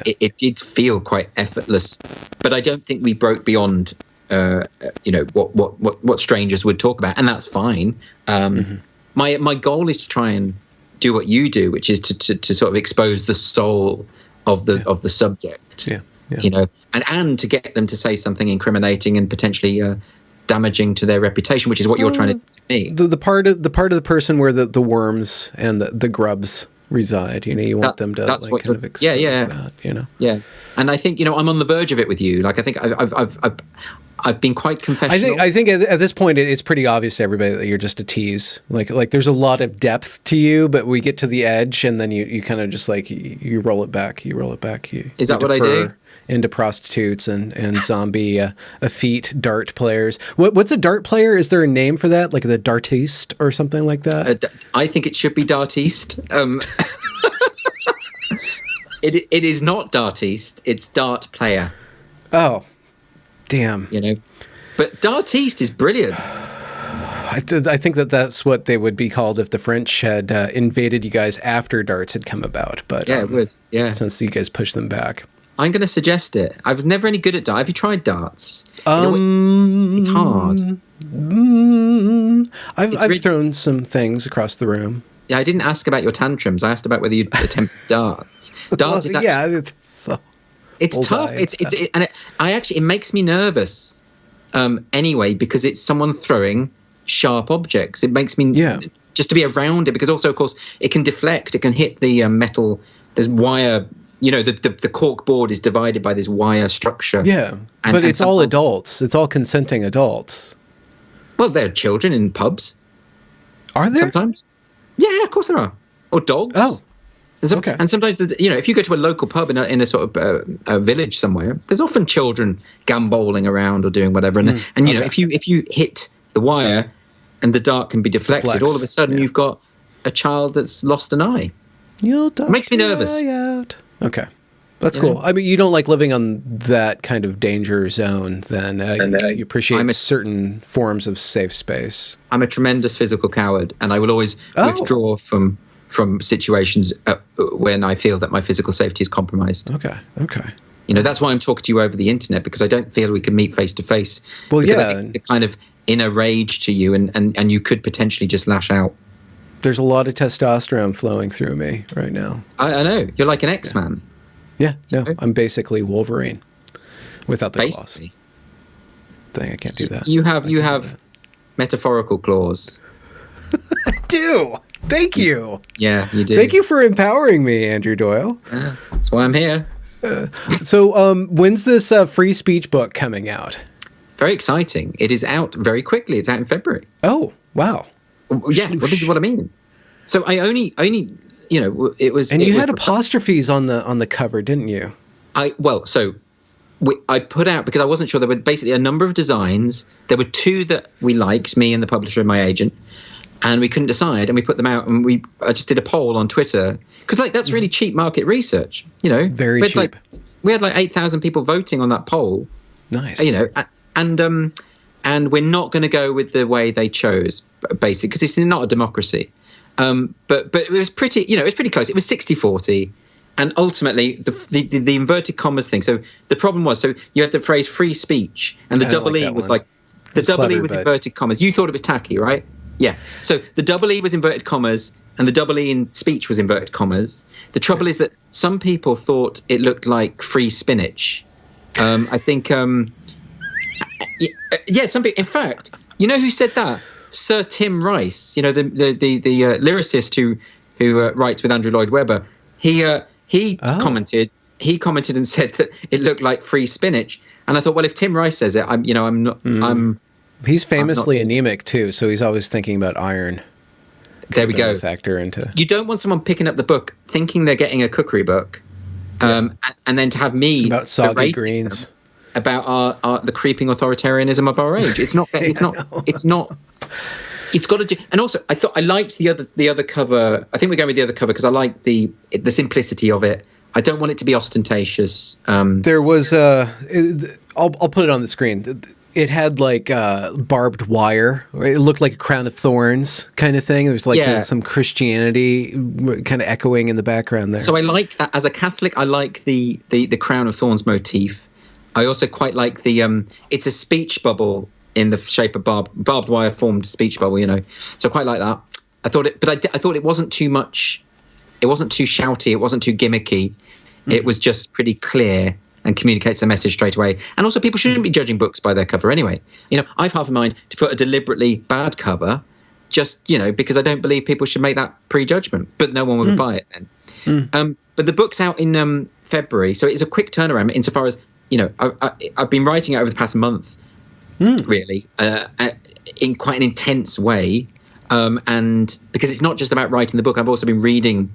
It did feel quite effortless, but I don't think we broke beyond, what strangers would talk about, and that's fine. My goal is to try and do what you do, which is to sort of expose the soul of the subject. And to get them to say something incriminating and potentially damaging to their reputation, which is what you're trying to do to me. The part of the person where the worms and the grubs reside, you want them to kind of expose that, Yeah, and I think I'm on the verge of it with you. Like I think I've been quite confessional. I think at this point it's pretty obvious to everybody that you're just a tease. Like there's a lot of depth to you, but we get to the edge and then you kind of just like you roll it back. Is that what I do? Into prostitutes and zombie effete dart players. What's a dart player? Is there a name for that? Like the dartiste or something like that? I think it should be dartiste. It is not dartiste. It's dart player. Oh, damn. But dartiste is brilliant. I think that's what they would be called if the French had invaded you guys after darts had come about. But yeah, it would. Yeah, since you guys pushed them back. I'm going to suggest it. I've never any good at darts. Have you tried darts? It's hard. I've thrown some things across the room. Yeah, I didn't ask about your tantrums. I asked about whether you'd attempt darts. Darts is actually, it's tough. It makes me nervous. Anyway, because it's someone throwing sharp objects. It makes me just to be around it, because also, of course, it can deflect. It can hit the metal. There's wire. The cork board is divided by this wire structure. Yeah, but it's all adults. It's all consenting adults. Well, there are children in pubs. Are there? Sometimes. Yeah, of course there are. Or dogs. Oh, okay. And sometimes, if you go to a local pub in a sort of a village somewhere, there's often children gamboling around or doing whatever. And if you hit the wire and the dart can be deflected, all of a sudden you've got a child that's lost an eye. It makes me nervous. Okay. That's cool. I mean, you don't like living on that kind of danger zone, then you appreciate certain forms of safe space. I'm a tremendous physical coward, and I will always withdraw from situations when I feel that my physical safety is compromised. Okay. That's why I'm talking to you over the internet, because I don't feel we can meet face to face. Well, because I think it's a kind of inner rage to you, and you could potentially just lash out. There's a lot of testosterone flowing through me right now. I know. You're like an X-Man. Yeah, no, I'm basically Wolverine without the claws. Dang, I can't do that. You have metaphorical claws. I do. Thank you. Yeah, you do. Thank you for empowering me, Andrew Doyle. Yeah, that's why I'm here. So when's this free speech book coming out? Very exciting. It is out very quickly. It's out in February. Oh, wow. Yeah, well, this is what I mean. So I only, it was. And it you was had apostrophes on the cover, didn't you? I put out, because I wasn't sure, there were basically a number of designs. There were two that we liked, me and the publisher and my agent, and we couldn't decide, and we put them out, and I just did a poll on Twitter, because that's really cheap market research, Very cheap. We had 8,000 people voting on that poll. Nice. And we're not going to go with the way they chose, basically, because this is not a democracy. But it was pretty, it was pretty close. It was 60-40. And ultimately, the inverted commas thing. So the problem was, so you had the phrase free speech, and the double E was like, the double E was inverted commas. You thought it was tacky, right? Yeah. So the double E was inverted commas, and the double E in speech was inverted commas. The trouble is that some people thought it looked like free spinach. I think, some people. In fact, you know who said that? Sir Tim Rice. The lyricist who writes with Andrew Lloyd Webber. He commented and said that it looked like free spinach. And I thought, well, if Tim Rice says it, I'm not. He's famously anemic too, so he's always thinking about iron. There we go. Factor into. You don't want someone picking up the book thinking they're getting a cookery book, and then to have me about soggy greens, about the creeping authoritarianism of our age. It's not. It's not. It's got to do. And also, I liked the other cover. I think we're going with the other cover because I like the simplicity of it. I don't want it to be ostentatious. There was I'll put it on the screen. It had barbed wire. It looked like a crown of thorns kind of thing. There's some Christianity kind of echoing in the background there. So I like that. As a Catholic, I like the crown of thorns motif. I also quite like the it's a speech bubble in the shape of barbed wire formed speech bubble, So I quite like that. I thought it wasn't too much. It wasn't too shouty. It wasn't too gimmicky. It was just pretty clear and communicates a message straight away. And also, people shouldn't be judging books by their cover anyway. I've half a mind to put a deliberately bad cover, just because I don't believe people should make that prejudgment. But no one would buy it then. But the book's out in February, so it's a quick turnaround insofar as I've been writing it over the past month. Really, in quite an intense way, and because it's not just about writing the book, I've also been reading.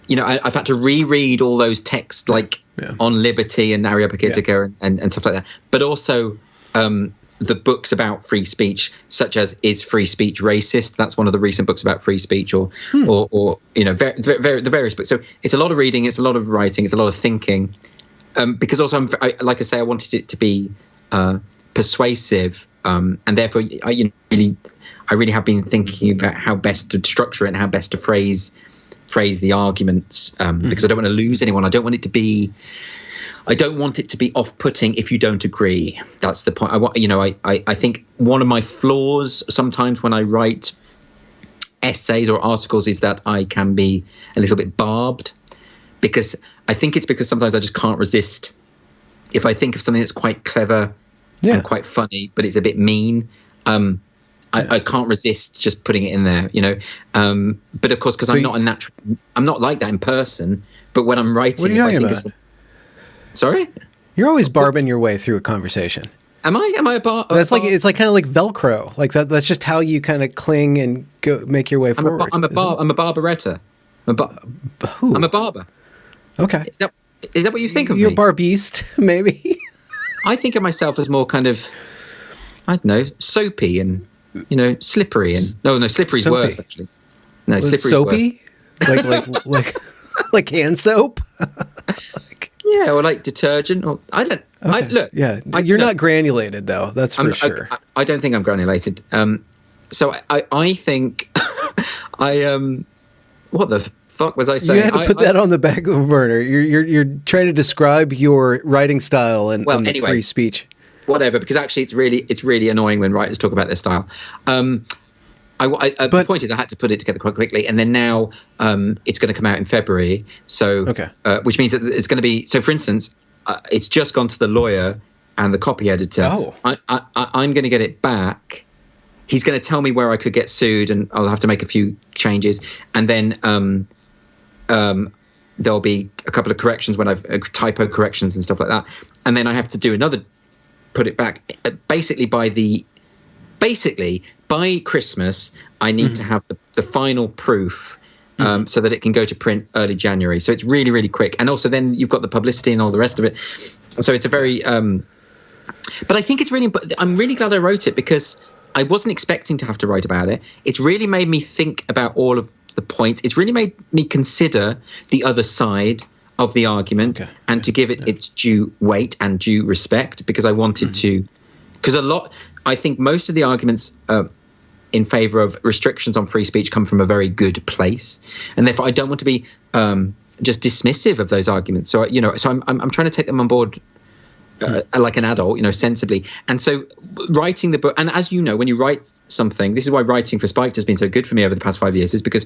I've had to reread all those texts on liberty and Areopagitica and stuff like that, but also the books about free speech, such as "Is Free Speech Racist?" That's one of the recent books about free speech, or the various books. So it's a lot of reading, it's a lot of writing, it's a lot of thinking, because also I wanted it to be persuasive, and therefore I really have been thinking about how best to structure it and how best to phrase the arguments, because I don't want to lose anyone. I don't want it to be off-putting if you don't agree. That's the point. I think one of my flaws sometimes when I write essays or articles is that I can be a little bit barbed, because I think it's because sometimes I just can't resist. If I think of something that's quite clever and quite funny, but it's a bit mean, I can't resist just putting it in there, But of course, because I'm not like that in person. But when I'm writing, what are you talking about? Sorry, you're always barbing your way through a conversation. Am I a bar? It's like kind of like Velcro, like that. That's just how you kind of cling and make your way forward. I'm a barberetta. Who? I'm a barber. Okay. Is that what you think of me? You're a barbiste, maybe. I think of myself as more kind of, I don't know, soapy and slippery and no, slippery's worse actually. No, slippery's soapy, worse. like hand soap. Yeah, or like detergent, or I don't. Okay. You're not granulated though. That's for sure. I don't think I'm granulated. So I think what the fuck was I saying? You had to put that on the back of a burner. You're trying to describe your writing style and anyway, free speech. Whatever, because actually it's really annoying when writers talk about their style. The point is, I had to put it together quite quickly, and then now it's going to come out in February. So, which means that it's going to be. So, for instance, it's just gone to the lawyer and the copy editor. Oh, I'm going to get it back. he's going to tell me where I could get sued, and I'll have to make a few changes, and then there'll be a couple of corrections when I've typo corrections and stuff like that, and then I have to do another, put it back. Basically by Christmas, I need to have the final proof. So that it can go to print early January. So it's really, really quick. And also then you've got the publicity and all the rest of it. So it's a very... but I think it's really... I'm really glad I wrote it, because I wasn't expecting to have to write about it. It's really made me think about all of the points. It's really made me consider the other side of the argument, and to give it its due weight and due respect, because I wanted to... Because I think most of the arguments... in favor of restrictions on free speech come from a very good place, and therefore I don't want to be just dismissive of those arguments. So I'm trying to take them on board like an adult, sensibly. And so writing the book, and as you know, when you write something, this is why writing for Spiked has been so good for me over the past 5 years, is because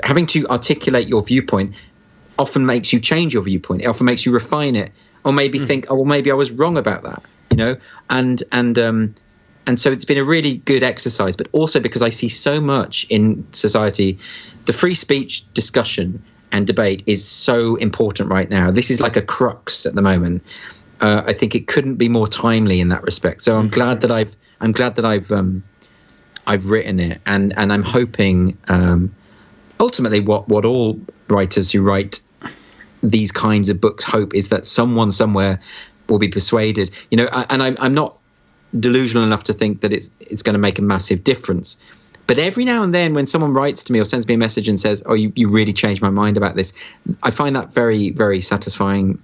having to articulate your viewpoint often makes you change your viewpoint. It often makes you refine it, or maybe think, oh well, maybe I was wrong about that, And so it's been a really good exercise, but also because I see so much in society, the free speech discussion and debate is so important right now. This is like a crux at the moment. I think it couldn't be more timely in that respect. So I'm glad that I've written it, and I'm hoping ultimately what all writers who write these kinds of books hope is that someone somewhere will be persuaded. And I'm not delusional enough to think that it's going to make a massive difference, but every now and then when someone writes to me or sends me a message and says, oh, you really changed my mind about this, I find that very, very satisfying,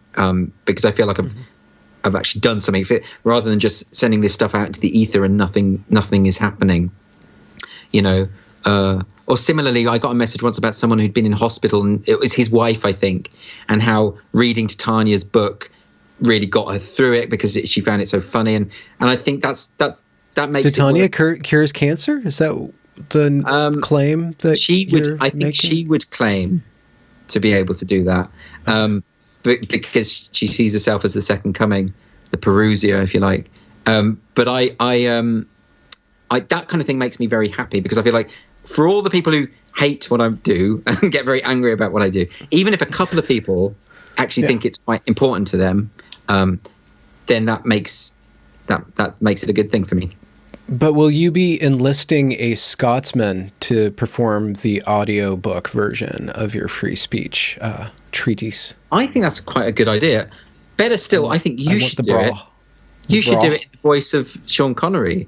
because I feel like I've actually done something, rather than just sending this stuff out into the ether and nothing is happening, or similarly, I got a message once about someone who'd been in hospital, and it was his wife, I think, and how reading Titania's book really got her through it because she found it so funny, and I think that makes Titania cures cancer. Is that the claim that she would claim to be able to do that, because she sees herself as the second coming, the Perusia, if you like. But I that kind of thing makes me very happy, because I feel like for all the people who hate what I do and get very angry about what I do, even if a couple of people actually think it's quite important to them, then that makes it a good thing for me. But will you be enlisting a Scotsman to perform the audiobook version of your free speech treatise? I think that's quite a good idea. Better still, I think you should do it. You should do it in the voice of Sean Connery.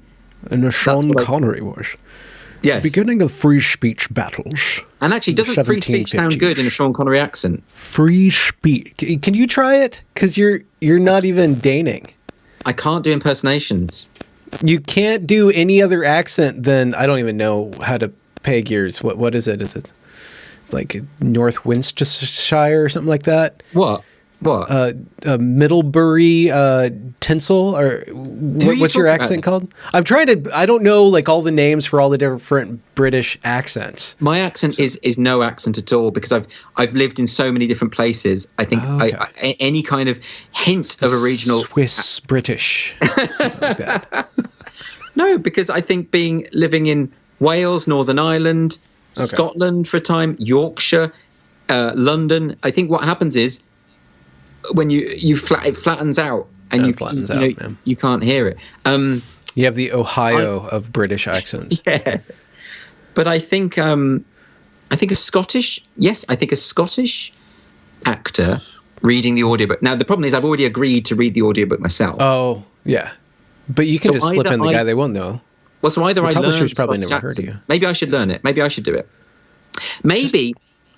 And the Sean Connery voice. Yes. Beginning of free speech battles. And actually, doesn't free speech sound good in a Sean Connery accent? Free speech. Can you try it? Because you're not even deigning. I can't do impersonations. You can't do any other accent than, I don't even know how to peg yours. What is it? Is it like North Winchester or something like that? What? Middlebury tinsel, or what's your accent called? I don't know like all the names for all the different British accents. My accent is no accent at all, because I've lived in so many different places. I think any kind of hint of a regional Swiss British like that. No, because I think living in Wales, Northern Ireland, Scotland for a time, Yorkshire, London, I think what happens is, when it flattens out, and you can't hear it. You have the Ohio of British accents. Yeah, but I think a Scottish actor reading the audiobook. Now the problem is I've already agreed to read the audiobook myself. Oh yeah, but you can just slip in the guy they won't know. Well, so either I learn. Publisher's probably never heard of you. Maybe I should learn it. Maybe I should do it. Maybe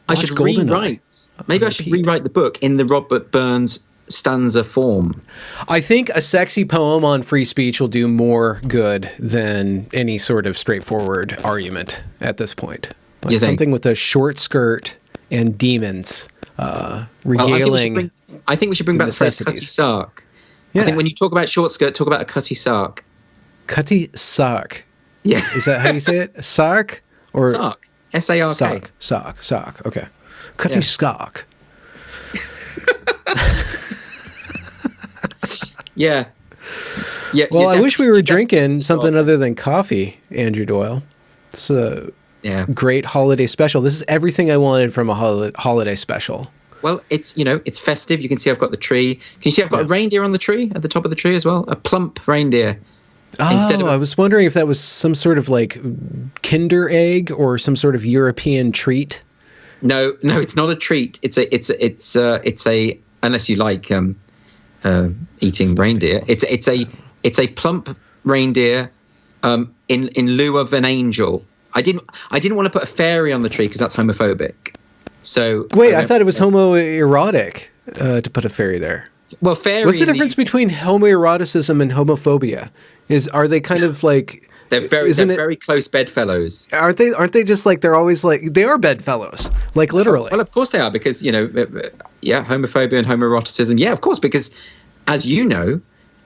I should rewrite. Maybe I should rewrite the book in the Robert Burns stanza form. I think a sexy poem on free speech will do more good than any sort of straightforward argument at this point. Like something with a short skirt and demons regaling. I think we should bring back the phrase cutty sark. Yeah. I think when you talk about short skirt, talk about a cutty sark. Cutty sark. Yeah. Is that how you say it? Sark or sark? S-A-R-K. Sark. Okay. Cutty sark. Yeah. Yeah. Well, I wish we were drinking definitely something other than coffee, Andrew Doyle. It's a Yeah. great holiday special. This is everything I wanted from a holiday special. Well, it's festive. You can see I've got the tree. Can you see I've got a reindeer on the tree, at the top of the tree as well? A plump reindeer. Oh, I was wondering if that was some sort of like Kinder egg or some sort of European treat. No, it's not a treat. It's a unless you like eating reindeer. It's a plump reindeer in lieu of an angel. I didn't want to put a fairy on the tree because that's homophobic. So wait, I thought it was homoerotic to put a fairy there. Well, fairy. What's the difference between homoeroticism and homophobia? Are they kind of like they're very close bedfellows? Aren't they just like they're always like they are bedfellows, like literally? Well, of course they are because homophobia and homoeroticism. Yeah, of course, because as you know,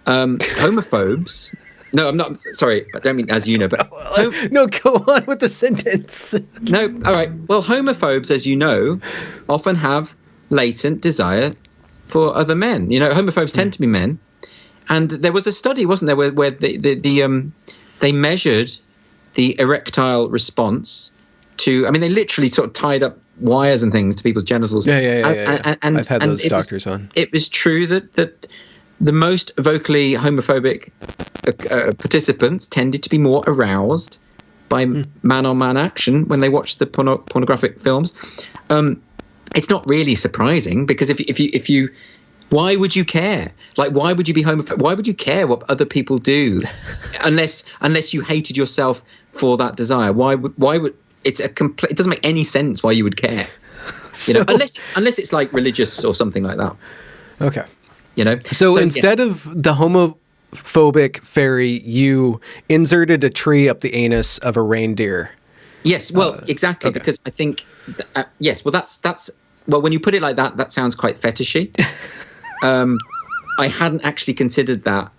homophobes. No, I'm not. Sorry, I don't mean as you know, but no. Go on with the sentence. No, all right. Well, homophobes, as you know, often have latent desire for other men. Homophobes tend to be men, and there was a study, wasn't there, where they measured the erectile response to. I mean, they literally sort of tied up wires and things to people's genitals. Yeah. And I've had those doctors on. It was true that the most vocally homophobic participants tended to be more aroused by man-on-man action when they watched the pornographic films. It's not really surprising because if you why would you care? Like, why would you be homophobic? Why would you care what other people do, unless you hated yourself for that desire? Why would it doesn't make any sense why you would care. Unless it's like religious or something like that. Okay. So instead of the homophobic fairy, you inserted a tree up the anus of a reindeer. Yes, well, exactly, okay. Because I think, yes, well, that's when you put it like that, that sounds quite fetishy. I hadn't actually considered that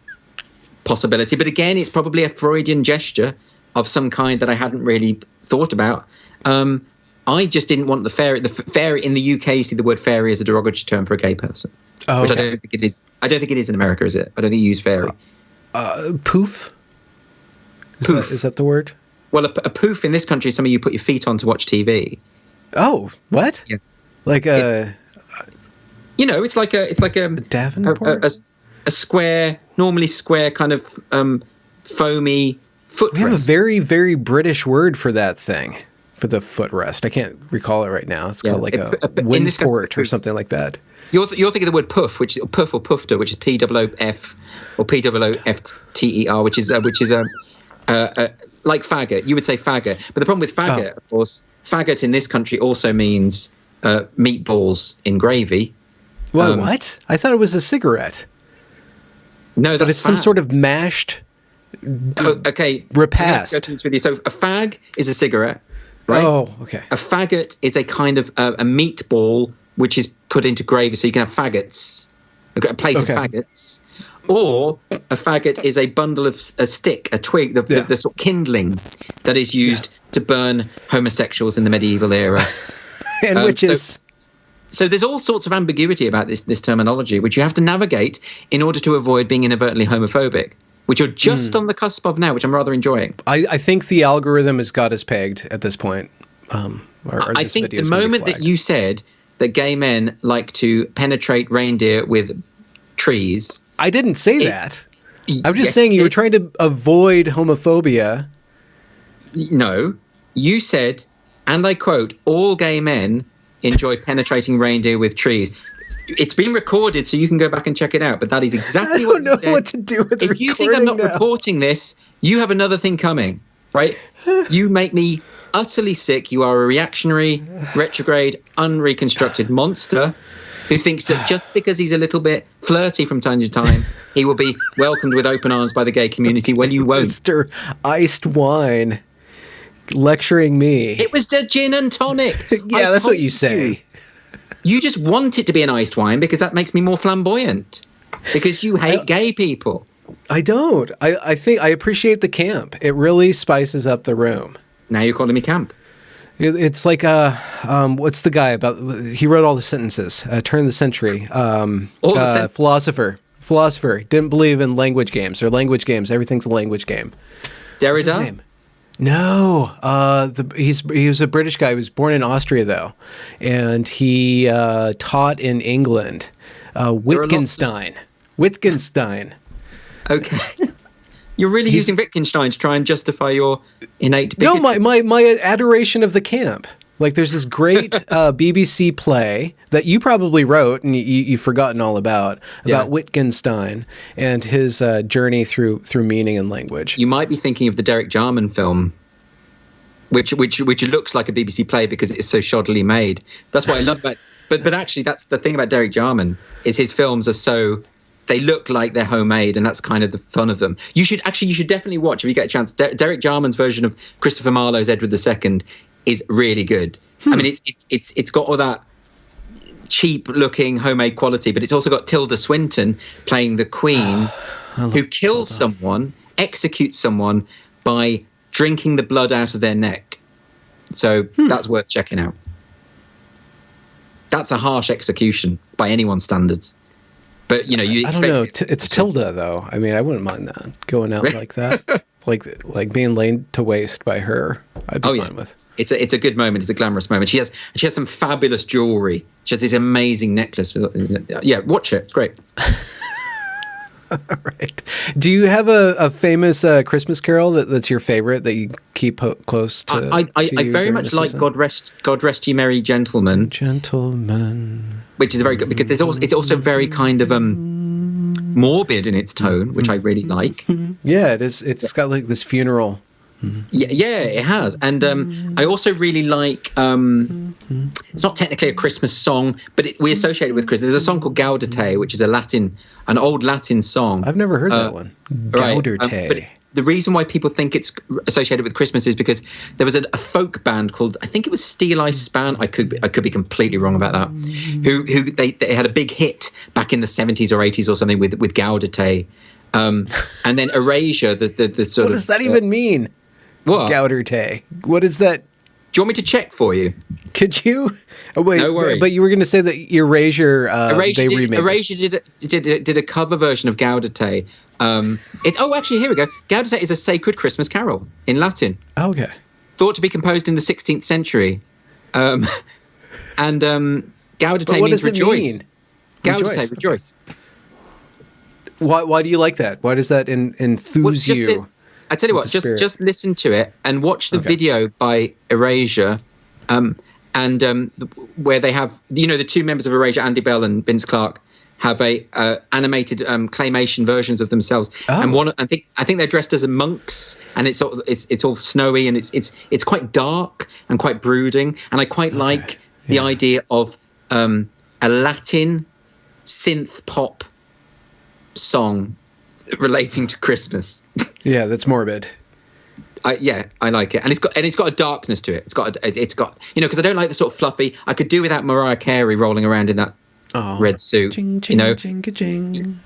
possibility, but again, it's probably a Freudian gesture of some kind that I hadn't really thought about. I just didn't want the fairy. The fairy in the UK, you see the word fairy as a derogatory term for a gay person. Oh, which okay. I don't think it is. I don't think it is in America, is it? I don't think you use fairy. Poof? Is that the word? Well, a poof in this country is something you put your feet on to watch TV. Oh, what? Yeah. Like it's like a Davenport? A square, normally square kind of foamy footrest. We have a very, very British word for that thing, for the footrest. I can't recall it right now. It's called like a windsport or something like that. You're thinking of the word puff, which is puff or pufter, which is POOF or POOFTER, which is like faggot. You would say faggot, but the problem with faggot, of course, faggot in this country also means meatballs in gravy. Well, what? I thought it was a cigarette. No, but it's some sort of mashed. Okay, repast. Go through this with you. So a fag is a cigarette, right? Oh, okay. A faggot is a kind of a meatball which is put into gravy, so you can have faggots, a plate of faggots. Or a faggot is a bundle of a stick, a twig, the sort of kindling that is used to burn homosexuals in the medieval era. And which is... So there's all sorts of ambiguity about this terminology, which you have to navigate in order to avoid being inadvertently homophobic, which you're just on the cusp of now, which I'm rather enjoying. I think the algorithm has got us pegged at this point. I think the moment that you said that gay men like to penetrate reindeer with trees... I didn't say that. I'm just saying you were trying to avoid homophobia. No. You said, and I quote, all gay men enjoy penetrating reindeer with trees. It's been recorded, so you can go back and check it out, but that is exactly what you said. I don't know what to do with If you think I'm not reporting this, you have another thing coming, right? You make me utterly sick. You are a reactionary, retrograde, unreconstructed monster who thinks that just because he's a little bit flirty from time to time, he will be welcomed with open arms by the gay community when you won't. Mr. Iced Wine lecturing me. It was the gin and tonic. Yeah, that's what you say. You just want it to be an iced wine because that makes me more flamboyant. Because you hate gay people. I don't. I think I appreciate the camp. It really spices up the room. Now you're calling me camp. It's like what's the guy about? He wrote all the sentences. Turn of the century. Philosopher philosopher. Didn't believe in language games or language games. Everything's a language game. What's his Derrida? name? No, he was a British guy. He was born in Austria though, and he taught in England. Wittgenstein. Wittgenstein. Okay. You're really using Wittgenstein to try and justify your innate bigotry. No, my adoration of the camp. Like, there's this great BBC play that you probably wrote and you've forgotten all about Wittgenstein and his journey through meaning and language. You might be thinking of the Derek Jarman film, which looks like a BBC play because it's so shoddily made. That's what I love about. But actually, that's the thing about Derek Jarman is his films are so. They look like they're homemade, and that's kind of the fun of them. You should definitely watch if you get a chance. Derek Jarman's version of Christopher Marlowe's Edward II is really good. I mean, it's got all that cheap-looking homemade quality, but it's also got Tilda Swinton playing the Queen, who kills someone, executes someone by drinking the blood out of their neck. So that's worth checking out. That's a harsh execution by anyone's standards. But, you I don't know. It's Tilda, though. I mean, I wouldn't mind that. Going out like that. like being laid to waste by her. I'd be fine with. It's a good moment. It's a glamorous moment. She has some fabulous jewelry. She has this amazing necklace. Yeah, watch it. It's great. All right. Do you have a famous Christmas carol that's your favorite that you keep close to? I very much like God Rest Ye Merry Gentlemen. Gentlemen. Which is very good because it's also very kind of morbid in its tone, which I really like. Yeah, it is. It's got like this funeral. Yeah, it has. And I also really like, it's not technically a Christmas song, but we associate it with Christmas. There's a song called Gaudete, which is an old Latin song. I've never heard that one. Gaudete. But the reason why people think it's associated with Christmas is because there was a folk band called, I think it was Steel Eye Span. I could be completely wrong about that. Who they had a big hit back in the 70s or 80s or something with Gaudete. And then Erasure, the sort of. What does that even mean? What? Gaudete. What is that? Do you want me to check for you? Could you? Oh, wait, no worries. But you were going to say that Erasure, they remade. Erasure did a cover version of Gaudete. Actually, here we go. Gaudete is a sacred Christmas carol in Latin. Okay. Thought to be composed in the 16th century. Gaudete means rejoice. Gaudete, rejoice. Why do you like that? Why does that enthuse you? I tell you what, just listen to it and watch the video by Erasure, where they have, the two members of Erasure, Andy Bell and Vince Clarke, have a animated claymation versions of themselves, and I think they're dressed as monks, and it's all snowy and it's quite dark and quite brooding, and I quite like the idea of a Latin synth pop song relating to Christmas. Yeah, that's morbid. I like it, and it's got a darkness to it. It's got because I don't like the sort of fluffy. I could do without Mariah Carey rolling around in that red suit. Ching, ching.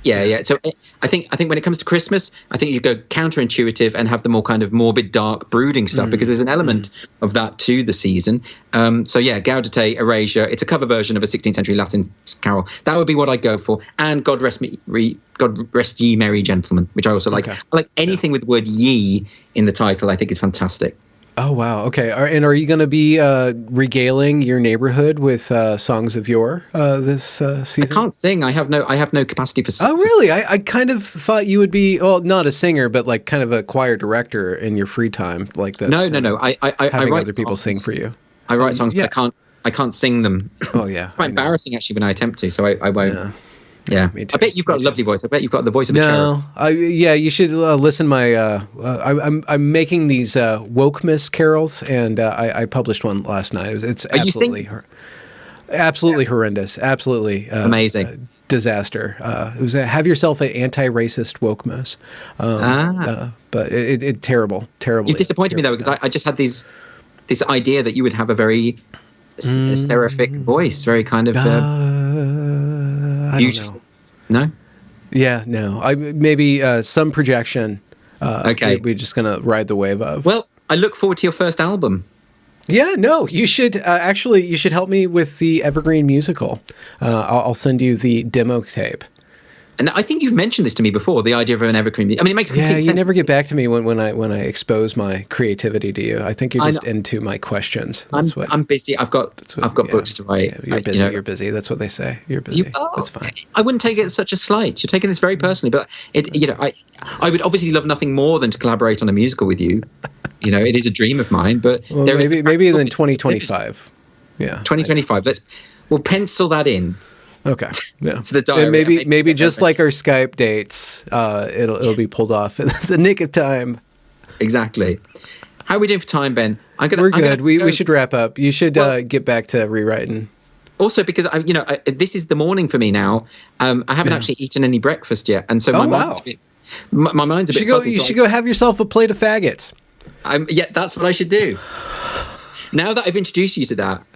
Yeah. So I think when it comes to Christmas, I think you go counterintuitive and have the more kind of morbid, dark, brooding stuff because there's an element of that to the season. Gaudete, Erasure. It's a cover version of a 16th century Latin carol. That would be what I'd go for. And God Rest Ye Merry Gentlemen, which I also like. I like anything with the word ye in the title. I think is fantastic. Oh, wow. Okay. And are you going to be regaling your neighborhood with songs of yore this season? I can't sing. I have no capacity for singing. Oh, really? I kind of thought you would be, not a singer, but like kind of a choir director in your free time. Like that. No. I write other people sing for you. I write songs, but I can't sing them. Oh, yeah. It's quite embarrassing, actually, when I attempt to, so I won't. Yeah, me too. I bet you've got a lovely voice. I bet you've got the voice of a cherub. You should listen. I'm making these Wokemas carols, and I published one last night. It's absolutely horrendous, absolutely amazing disaster. It was have yourself an anti-racist Wokemas, but it terrible. You disappointed me though, because I just had this idea that you would have a very seraphic voice, very kind of. I don't know. No? Yeah, no. Maybe some projection. Okay. We're just going to ride the wave of. Well, I look forward to your first album. Yeah, no. You should you should help me with the Evergreen musical. I'll send you the demo tape. And I think you've mentioned this to me before, the idea of an evergreen. I mean, it makes complete sense. You never get back to me when I expose my creativity to you. I think you're just into my questions. I'm busy. I've got books to write. Yeah, you're busy. You're busy. That's what they say. You're busy. That's fine. I wouldn't take it as such a slight. You're taking this very personally, but I would obviously love nothing more than to collaborate on a musical with you. It is a dream of mine. But maybe in 2025. Yeah, 2025. We'll pencil that in. Okay. Yeah. To the diary. And maybe just like our Skype dates, it'll be pulled off in the nick of time. Exactly. How are we doing for time, Ben? We're good. We should wrap up. You should get back to rewriting. Also, because this is the morning for me now. I haven't actually eaten any breakfast yet, and so my mind's a bit fuzzy. You should go have yourself a plate of faggots. Yeah, that's what I should do. Now that I've introduced you to that,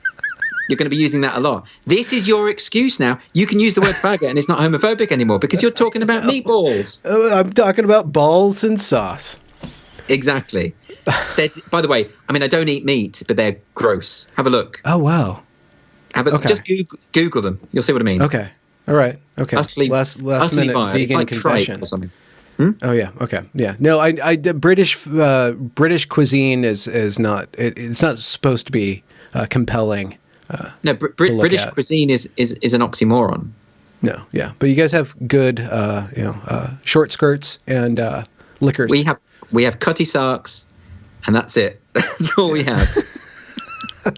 you're going to be using that a lot. This is your excuse now. You can use the word faggot and it's not homophobic anymore because you're talking about meatballs. I'm talking about balls and sauce. Exactly. By the way, I don't eat meat, but they're gross. Have a look. Oh, wow. Just Google them. You'll see what I mean. Okay. All right. Okay. Last minute vegan it's like confession. tripe or something. Oh yeah. Okay. Yeah. No. British cuisine is not. It's not supposed to be compelling. No. British cuisine is an oxymoron. No. Yeah. But you guys have good, short skirts and liquors. We have cutty socks, and that's it. That's all we have. All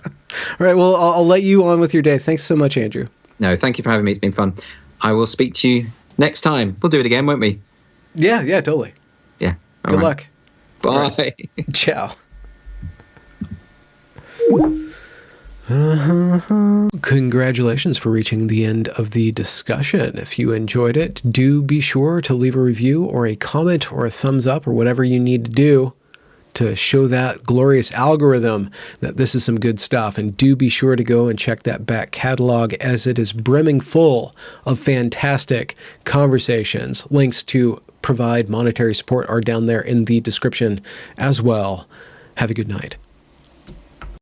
right. Well, I'll let you on with your day. Thanks so much, Andrew. No, thank you for having me. It's been fun. I will speak to you next time. We'll do it again, won't we? Yeah, totally. Yeah. Good luck. Bye. Right. Ciao. Congratulations for reaching the end of the discussion. If you enjoyed it, do be sure to leave a review or a comment or a thumbs up or whatever you need to do to show that glorious algorithm that this is some good stuff. And do be sure to go and check that back catalog, as it is brimming full of fantastic conversations. Links to provide monetary support are down there in the description as well. Have a good night.